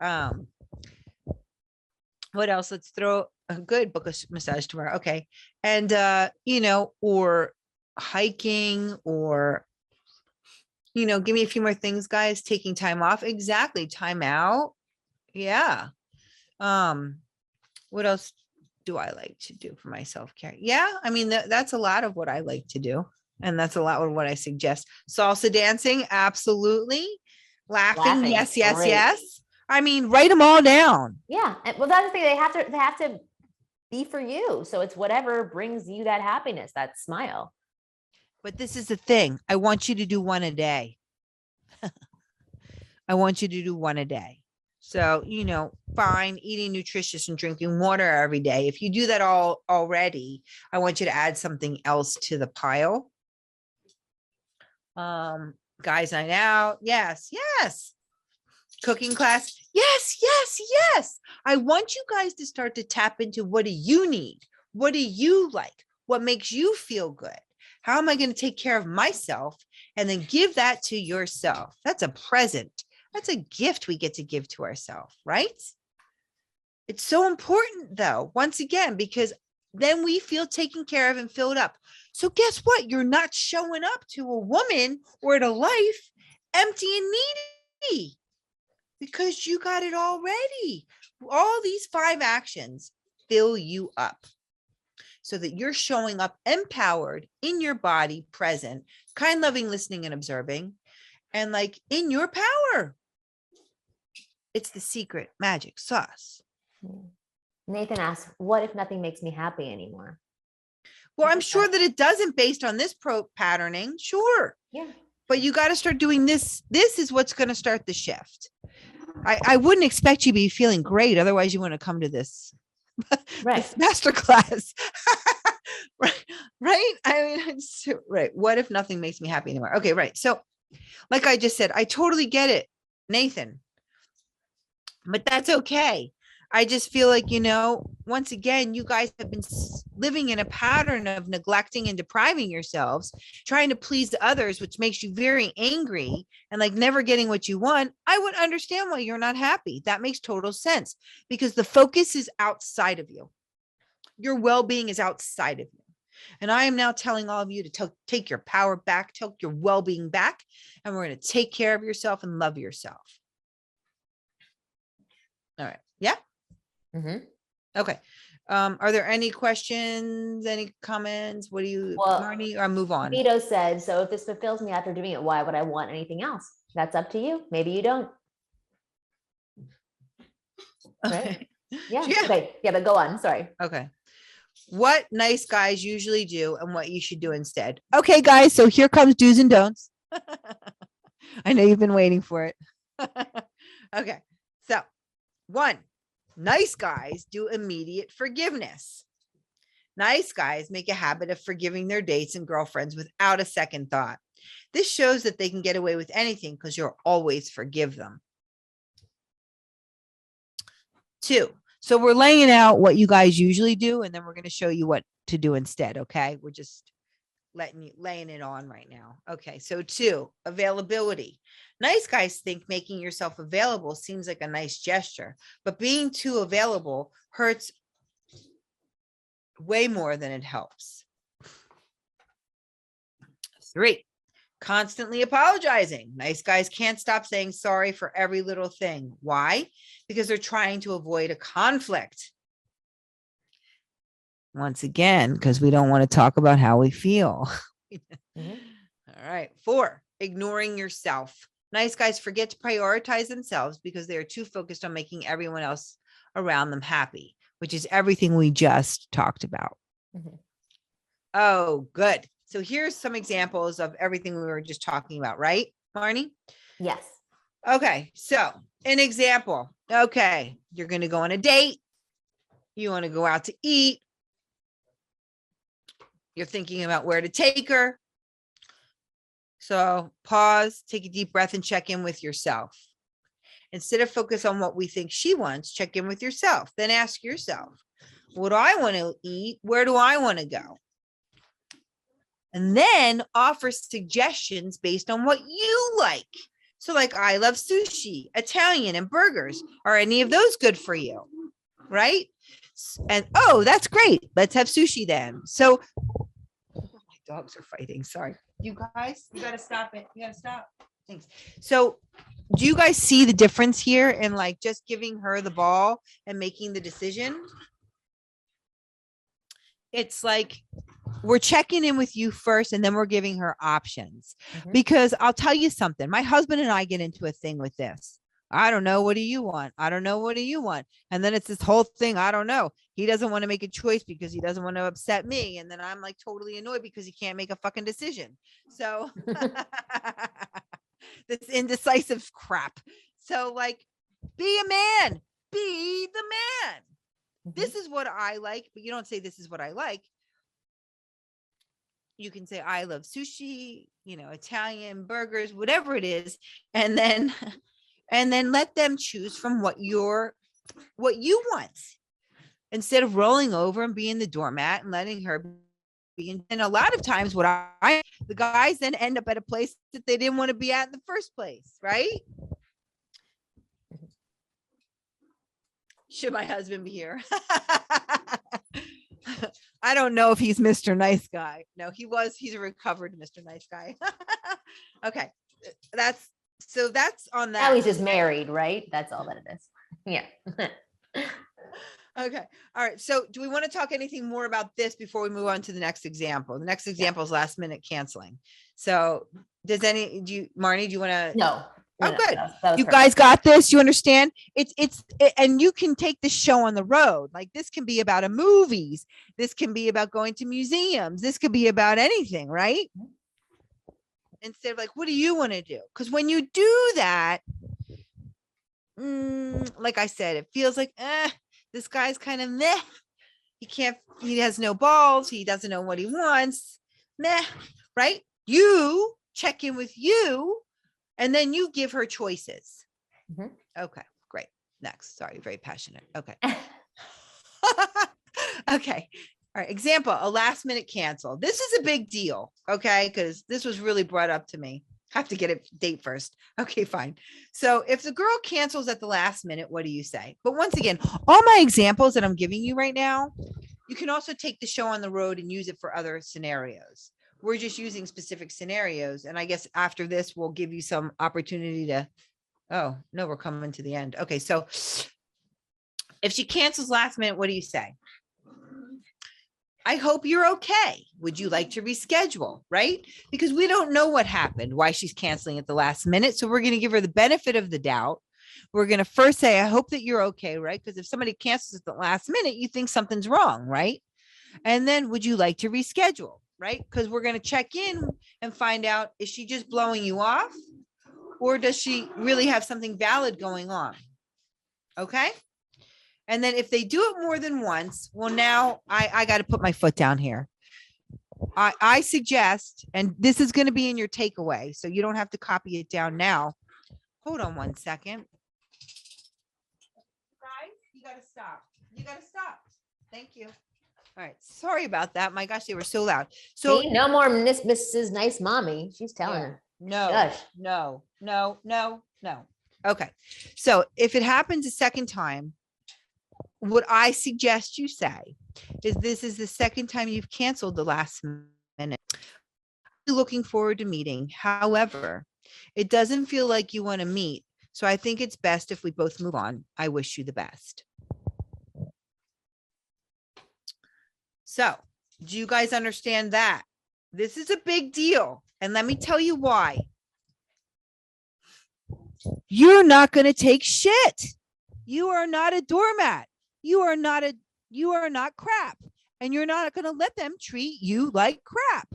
Um, what else? Let's throw a good book of massage tomorrow. Okay. And you know, or hiking, or give me a few more things, guys. Taking time off. Exactly. Time out. Yeah. What else do I like to do for my self-care? Yeah, I mean, that's a lot of what I like to do. And that's a lot of what I suggest. Salsa dancing, absolutely. Laughing, yes, yes, great. yes. I mean, write them all down. Yeah. Well, that's the thing. They have to be for you. So it's whatever brings you that happiness, that smile. But this is the thing. I want you to do one a day. I want you to do one a day. So, fine, eating nutritious and drinking water every day. If you do that all already, I want you to add something else to the pile. Guys night out. Yes, yes. Cooking class. Yes, yes, yes. I want you guys to start to tap into, what do you need? What do you like? What makes you feel good? How am I going to take care of myself? And then give that to yourself. That's a present. That's a gift we get to give to ourselves, right? It's so important, though, once again, because then we feel taken care of and filled up. So guess what? You're not showing up to a woman or to life empty and needy, because you got it already. All these 5 actions fill you up so that you're showing up empowered in your body, present, kind, loving, listening, and observing, and like in your power. It's the secret magic sauce. Nathan asks, what if nothing makes me happy anymore? Well, I'm sure that it doesn't, based on this patterning. Sure. Yeah. But you got to start doing this. This is what's going to start the shift. I wouldn't expect you to be feeling great. Otherwise, you want to come to this, right. this masterclass. Right. Right. I mean, it's right. What if nothing makes me happy anymore? Okay. Right. So like I just said, I totally get it, Nathan, but that's okay. I just feel like, once again, you guys have been living in a pattern of neglecting and depriving yourselves, trying to please others, which makes you very angry and like never getting what you want. I would understand why you're not happy. That makes total sense, because the focus is outside of you. Your well-being is outside of you. And I am now telling all of you to take your power back, take your well-being back, and we're going to take care of yourself and love yourself. All right. Yeah. Mm-hmm. Okay. Are there any questions, any comments? What do you, Marni, or move on? Vito said, so if this fulfills me after doing it, why would I want anything else? That's up to you. Maybe you don't. Right? Okay. Yeah. Okay. Yeah, but go on. Sorry. Okay. What nice guys usually do and what you should do instead. Okay, guys. So here comes do's and don'ts. I know you've been waiting for it. Okay. So 1, nice guys do immediate forgiveness. Nice guys make a habit of forgiving their dates and girlfriends without a second thought. This shows that they can get away with anything because you'll always forgive them. 2, so we're laying out what you guys usually do, and then we're going to show you what to do instead. Okay. We're just laying it on right now. Okay. So 2, availability. Nice guys think making yourself available seems like a nice gesture, but being too available hurts way more than it helps. 3, constantly apologizing. Nice guys can't stop saying sorry for every little thing. Why? Because they're trying to avoid a conflict. Once again, because we don't want to talk about how we feel. Mm-hmm. All right. 4, ignoring yourself. Nice guys forget to prioritize themselves because they are too focused on making everyone else around them happy, which is everything we just talked about. Mm-hmm. Oh, good. So here's some examples of everything we were just talking about, right, Marni? Yes. Okay. So an example. Okay. You're going to go on a date. You want to go out to eat. You're thinking about where to take her. So pause, take a deep breath, and check in with yourself. Instead of focus on what we think she wants, check in with yourself. Then ask yourself, What do I want to eat? Where do I want to go? And then offer suggestions based on what you like. So like, I love sushi, Italian, and burgers. Are any of those good for you? Right? And oh, that's great. Let's have sushi then. So my dogs are fighting. Sorry. You guys, you got to stop it. You got to stop. Thanks. So do you guys see the difference here in like just giving her the ball and making the decision? It's like we're checking in with you first and then we're giving her options. Because I'll tell you something. My husband and I get into a thing with this. I don't know. What do you want? I don't know. What do you want? And then it's this whole thing. I don't know. He doesn't want to make a choice because he doesn't want to upset me. And then I'm like totally annoyed because he can't make a fucking decision. So this indecisive crap. So like, be a man, be the man. This is what I like, but you don't say this is what I like. You can say, I love sushi, Italian burgers, whatever it is. And then let them choose from what you want instead of rolling over and being the doormat and letting her be. And a lot of times the guys then end up at a place that they didn't want to be at in the first place. Right. Should my husband be here? I don't know if he's Mr. Nice Guy. No, he's a recovered Mr. Nice Guy. Okay. That's on that. Now he's just married, right? That's all that it is. Yeah. Okay. All right. So do we want to talk anything more about this before we move on to the next example? The next example is last minute canceling. So Marni, do you want to? No. Oh, good. That was you perfect. guys got this. You understand? And you can take the show on the road. Like this can be about movies. This can be about going to museums. This could be about anything, right? Instead of like, what do you want to do? Because when you do that, like I said, it feels like, this guy's kind of meh. He has no balls. He doesn't know what he wants. Meh, right? You check in with you. And then you give her choices. Okay, great. Next. Sorry, very passionate. Okay. Okay. All right. Example, a last minute cancel. This is a big deal. Okay. Because this was really brought up to me. Have to get a date first. Okay, fine. So if the girl cancels at the last minute, what do you say? But once again, all my examples that I'm giving you right now, you can also take the show on the road and use it for other scenarios. We're just using specific scenarios. And I guess after this, we'll give you some opportunity to, oh, no, we're coming to the end. Okay. So if she cancels last minute, what do you say? I hope you're okay. Would you like to reschedule? Right? Because we don't know what happened, why she's canceling at the last minute. So we're going to give her the benefit of the doubt. We're going to first say, I hope that you're okay. Right? Because if somebody cancels at the last minute, you think something's wrong. Right? And then would you like to reschedule? Right? Because we're going to check in and find out, is she just blowing you off? Or does she really have something valid going on? Okay. And then if they do it more than once, well, now I got to put my foot down here. I suggest, and this is going to be in your takeaway, so you don't have to copy it down now. Hold on one second. Guys, you got to stop. You got to stop. Thank you. All right. Sorry about that. My gosh, they were so loud. So see, no more Mrs. Nice Mommy. She's telling her. No. Okay. So if it happens a second time, what I suggest you say is this is the second time you've canceled the last minute. Looking forward to meeting. However, it doesn't feel like you want to meet. So I think it's best if we both move on. I wish you the best. So do you guys understand that? This is a big deal. And let me tell you why. You're not going to take shit. You are not a doormat. You are not crap. And you're not going to let them treat you like crap.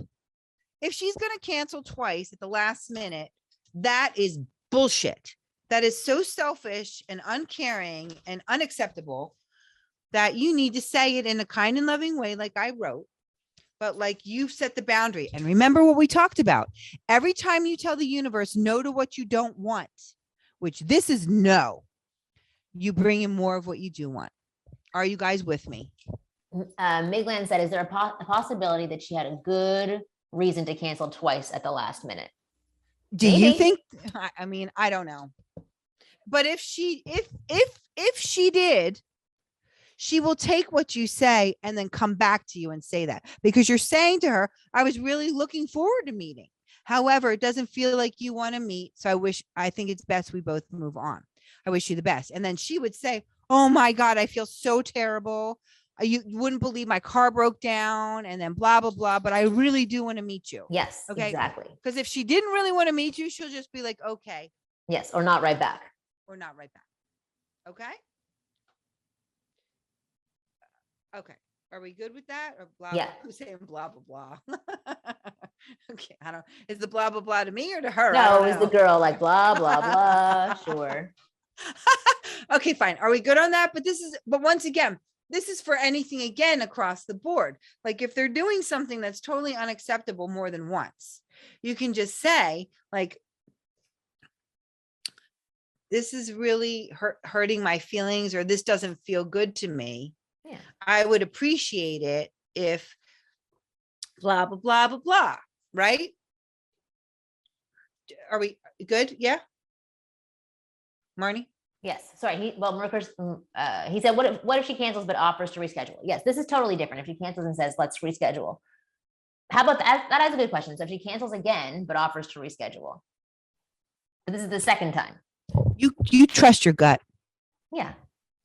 If she's going to cancel twice at the last minute, that is bullshit. That is so selfish and uncaring and unacceptable that you need to say it in a kind and loving way, like I wrote, but like you've set the boundary. And remember what we talked about. Every time you tell the universe no to what you don't want, which this is no, you bring in more of what you do want. Are you guys with me? Migland said, is there a possibility that she had a good reason to cancel twice at the last minute? Do you think, I mean, I don't know. But if she did, she will take what you say and then come back to you and say that, because you're saying to her, I was really looking forward to meeting. However, it doesn't feel like you want to meet. So I think it's best we both move on. I wish you the best. And then she would say, oh my God, I feel so terrible. You wouldn't believe my car broke down and then blah, blah, blah. But I really do want to meet you. Yes, okay. Exactly. Because if she didn't really want to meet you, she'll just be like, okay. Yes. Or not right back. Okay. Okay. Are we good with that? Or blah, yeah. Blah, who's saying blah, blah, blah? Okay. I don't, is the blah, blah, blah to me or to her? No, it was the girl like blah, blah, blah. Sure. Okay, fine. Are we good on that? But once again, this is for anything again across the board. Like if they're doing something that's totally unacceptable more than once, you can just say like, this is really hurting my feelings, or this doesn't feel good to me. Yeah. I would appreciate it if blah, blah, blah, blah, blah. Right? Are we good? Yeah. Marni? Yes. Sorry. He said, what if she cancels but offers to reschedule? Yes, this is totally different. If she cancels and says, let's reschedule. How about that? That is a good question. So if she cancels again, but offers to reschedule, but this is the second time. You trust your gut. Yeah.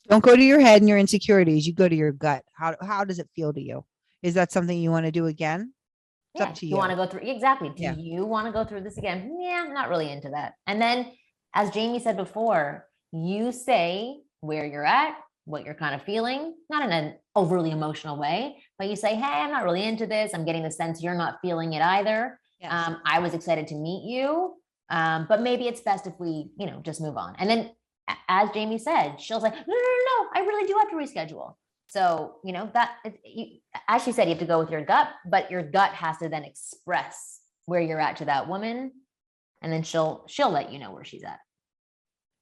Don't go to your head and your insecurities. You go to your gut. How does it feel to you? Is that something you want to do again? It's up to you. You want to go through. Exactly. Do Yeah. you want to go through this again? Yeah, I'm not really into that. And then, as Jamie said before, you say where you're at, what you're kind of feeling, not in an overly emotional way, but you say, hey, I'm not really into this. I'm getting the sense you're not feeling it either. Yes. I was excited to meet you, but maybe it's best if we, just move on. And then, as Jamie said, she'll say, no, I really do have to reschedule. So, as she said, you have to go with your gut, but your gut has to then express where you're at to that woman. And then she'll let you know where she's at.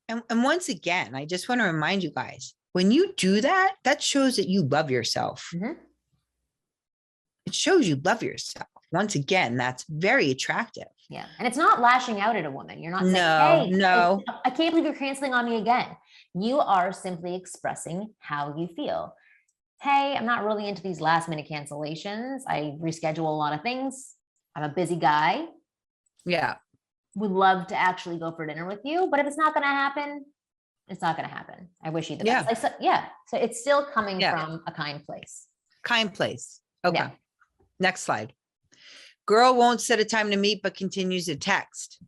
And once again, I just want to remind you guys, when you do that, that shows that you love yourself. Mm-hmm. It shows you love yourself. Once again, that's very attractive. Yeah. And it's not lashing out at a woman. You're not saying, no, I can't believe you're canceling on me again. You are simply expressing how you feel. Hey, I'm not really into these last minute cancellations. I reschedule a lot of things. I'm a busy guy. Yeah. Would love to actually go for dinner with you, but if it's not going to happen, it's not going to happen. I wish you the best. So it's still coming from a kind place. Kind place. Okay. Yeah. Next slide. Girl won't set a time to meet, but continues to text.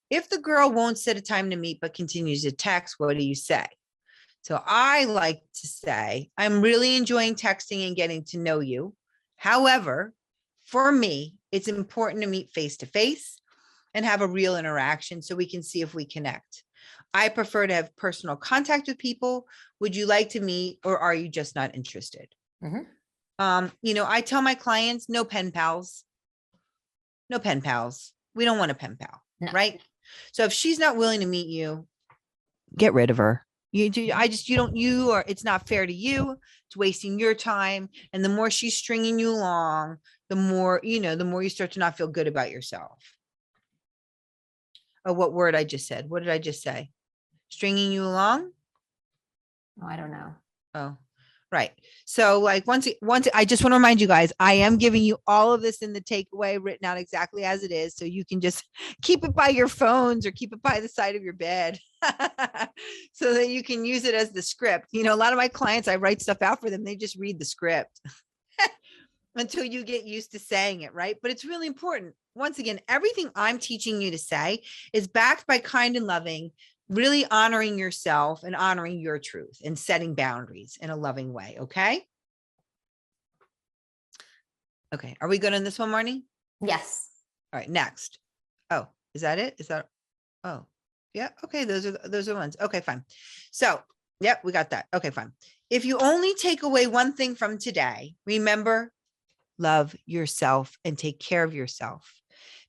If the girl won't set a time to meet, but continues to text, what do you say? So I like to say, I'm really enjoying texting and getting to know you. However, for me, it's important to meet face to face and have a real interaction so we can see if we connect. I prefer to have personal contact with people. Would you like to meet, or are you just not interested? Mm-hmm. I tell my clients, no pen pals. No pen pals. We don't want a pen pal, right? So if she's not willing to meet you, get rid of her. It's not fair to you. It's wasting your time. And the more she's stringing you along, the more you start to not feel good about yourself. Oh, what word I just said? What did I just say? Stringing you along? Oh, I don't know. Oh, right. So like once I just want to remind you guys, I am giving you all of this in the takeaway written out exactly as it is. So you can just keep it by your phones or keep it by the side of your bed so that you can use it as the script. A lot of my clients, I write stuff out for them. They just read the script until you get used to saying it, right? But it's really important. Once again, everything I'm teaching you to say is backed by kind and loving, really honoring yourself and honoring your truth and setting boundaries in a loving way. Okay. Okay. Are we good on this one, Marni? Yes. All right. Next. Oh, is that it? Oh, yeah. Okay. Those are ones. Okay, fine. So, yep, we got that. Okay, fine. If you only take away one thing from today, remember, love yourself and take care of yourself,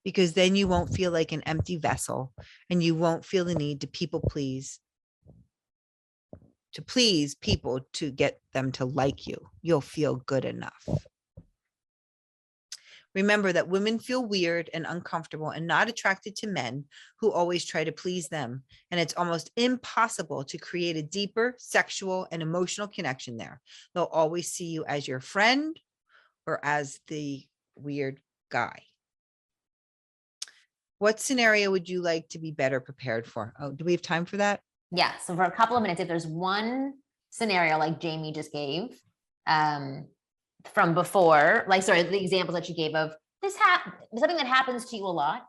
because then you won't feel like an empty vessel and you won't feel the need to people please. to please people to get them to like you. You'll feel good enough. Remember that women feel weird and uncomfortable and not attracted to men who always try to please them. And it's almost impossible to create a deeper sexual and emotional connection there. They'll always see you as your friend or as the weird guy. What scenario would you like to be better prepared for? Oh, do we have time for that? Yeah. So for a couple of minutes, if there's one scenario like Jamie just gave, from before, like, sorry, the examples that you gave of something that happens to you a lot,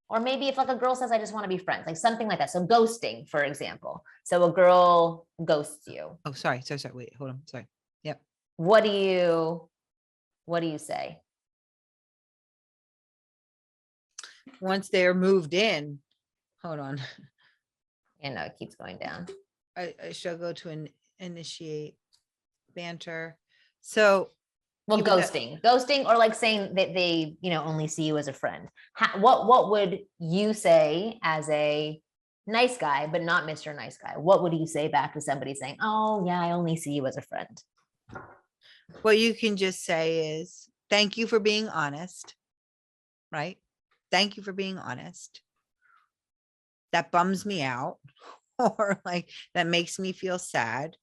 or maybe if like a girl says, I just want to be friends, like something like that. So ghosting, for example. So a girl ghosts you. Oh, sorry. Wait, hold on. Sorry. Yep. What do you say? Once they're moved in, hold on. You know, it keeps going down. I struggle to initiate banter. So well, ghosting, or like saying that they, only see you as a friend. What would you say as a nice guy, but not Mr. Nice Guy? What would you say back to somebody saying, oh yeah, I only see you as a friend? What you can just say is, thank you for being honest, right? Thank you for being honest. That bums me out, or like that makes me feel sad,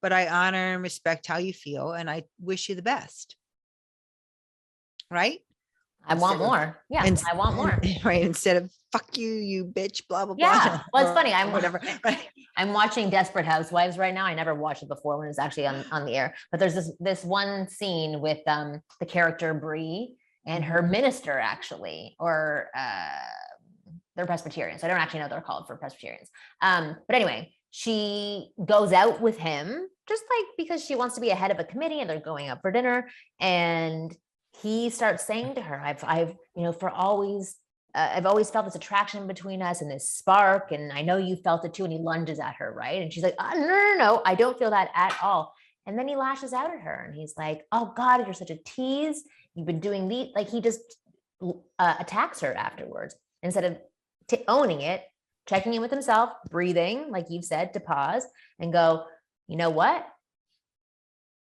but I honor and respect how you feel and I wish you the best. Right? I want more. Yeah, I want more. Right. Instead of fuck you, you bitch, blah, blah, blah. Yeah. Well, it's funny. Whatever. Right. I'm watching Desperate Housewives right now. I never watched it before when it was actually on the air, but there's this one scene with the character Bree and her minister, actually, or they're Presbyterians. So I don't actually know what they're called for Presbyterians. But anyway, she goes out with him just like because she wants to be ahead of a committee and they're going out for dinner. And he starts saying to her, I've always felt this attraction between us and this spark. And I know you felt it too. And he lunges at her. Right. And she's like, no, I don't feel that at all. And then he lashes out at her and he's like, oh God, you're such a tease. You've been doing like he just attacks her afterwards instead of owning it, checking in with himself, breathing, like you've said, to pause and go, you know what?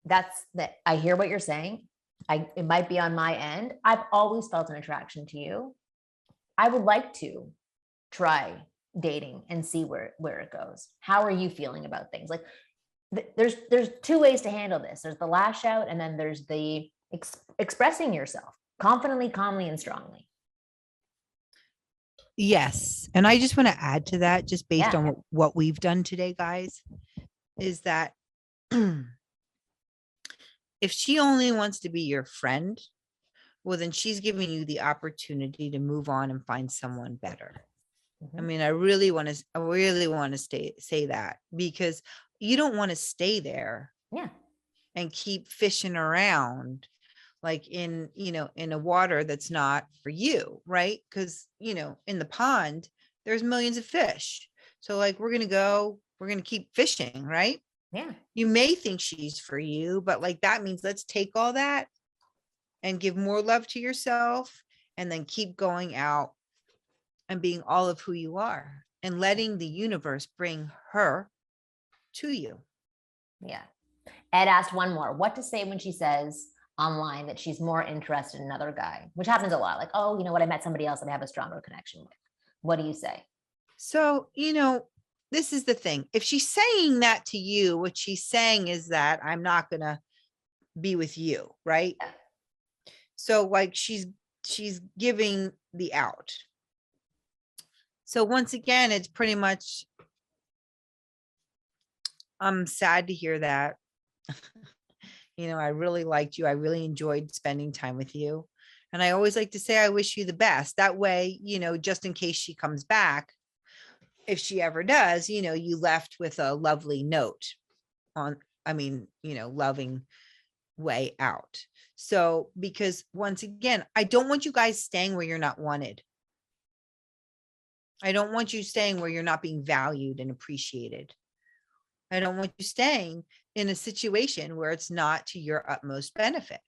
That's that. I hear what you're saying. It might be on my end. I've always felt an attraction to you. I would like to try dating and see where it goes. How are you feeling about things? Like there's two ways to handle this. There's the lash out, and then there's the expressing yourself confidently, calmly, and strongly. Yes. And I just want to add to that, just based on what we've done today, guys, is that if she only wants to be your friend, well, then she's giving you the opportunity to move on and find someone better. I mean, I really want to say that, because you don't want to stay there and keep fishing around like in a water that's not for you, right? Because in the pond there's millions of fish, so like we're gonna keep fishing, right? You may think she's for you, but like that means let's take all that and give more love to yourself and then keep going out and being all of who you are and letting the universe bring her to you. Ed asked one more, what to say when she says online that she's more interested in another guy, which happens a lot. Like, oh, you know what? I met somebody else that I have a stronger connection with. What do you say? So, this is the thing. If she's saying that to you, what she's saying is that I'm not going to be with you. Right. So like she's giving the out. So once again, it's pretty much, I'm sad to hear that. I really liked you. I really enjoyed spending time with you. And I always like to say, I wish you the best. That way, just in case she comes back, if she ever does, you left with a lovely note loving way out. So, because once again, I don't want you guys staying where you're not wanted. I don't want you staying where you're not being valued and appreciated. I don't want you staying in a situation where it's not to your utmost benefit.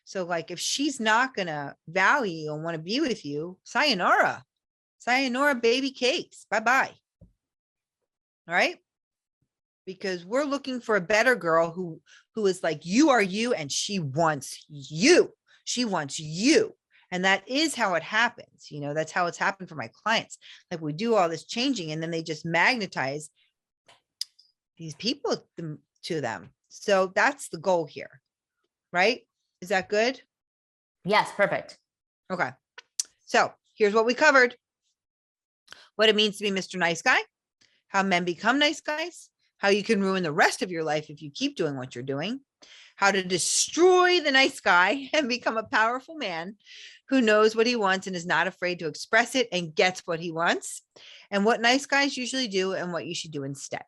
So like if she's not going to value and want to be with you, sayonara, baby cakes. Bye-bye. All right. because we're looking for a better girl who is like, you are you, and she wants you. She wants you. And that is how it happens. You know, that's how it's happened for my clients. Like, we do all this changing and then they just magnetize these people to them. So that's the goal here, right? Is that good? Yes, perfect. Okay. So here's what we covered. What it means to be Mr. Nice Guy, how men become nice guys, how you can ruin the rest of your life if you keep doing what you're doing, how to destroy the nice guy and become a powerful man who knows what he wants and is not afraid to express it and gets what he wants, and what nice guys usually do and what you should do instead.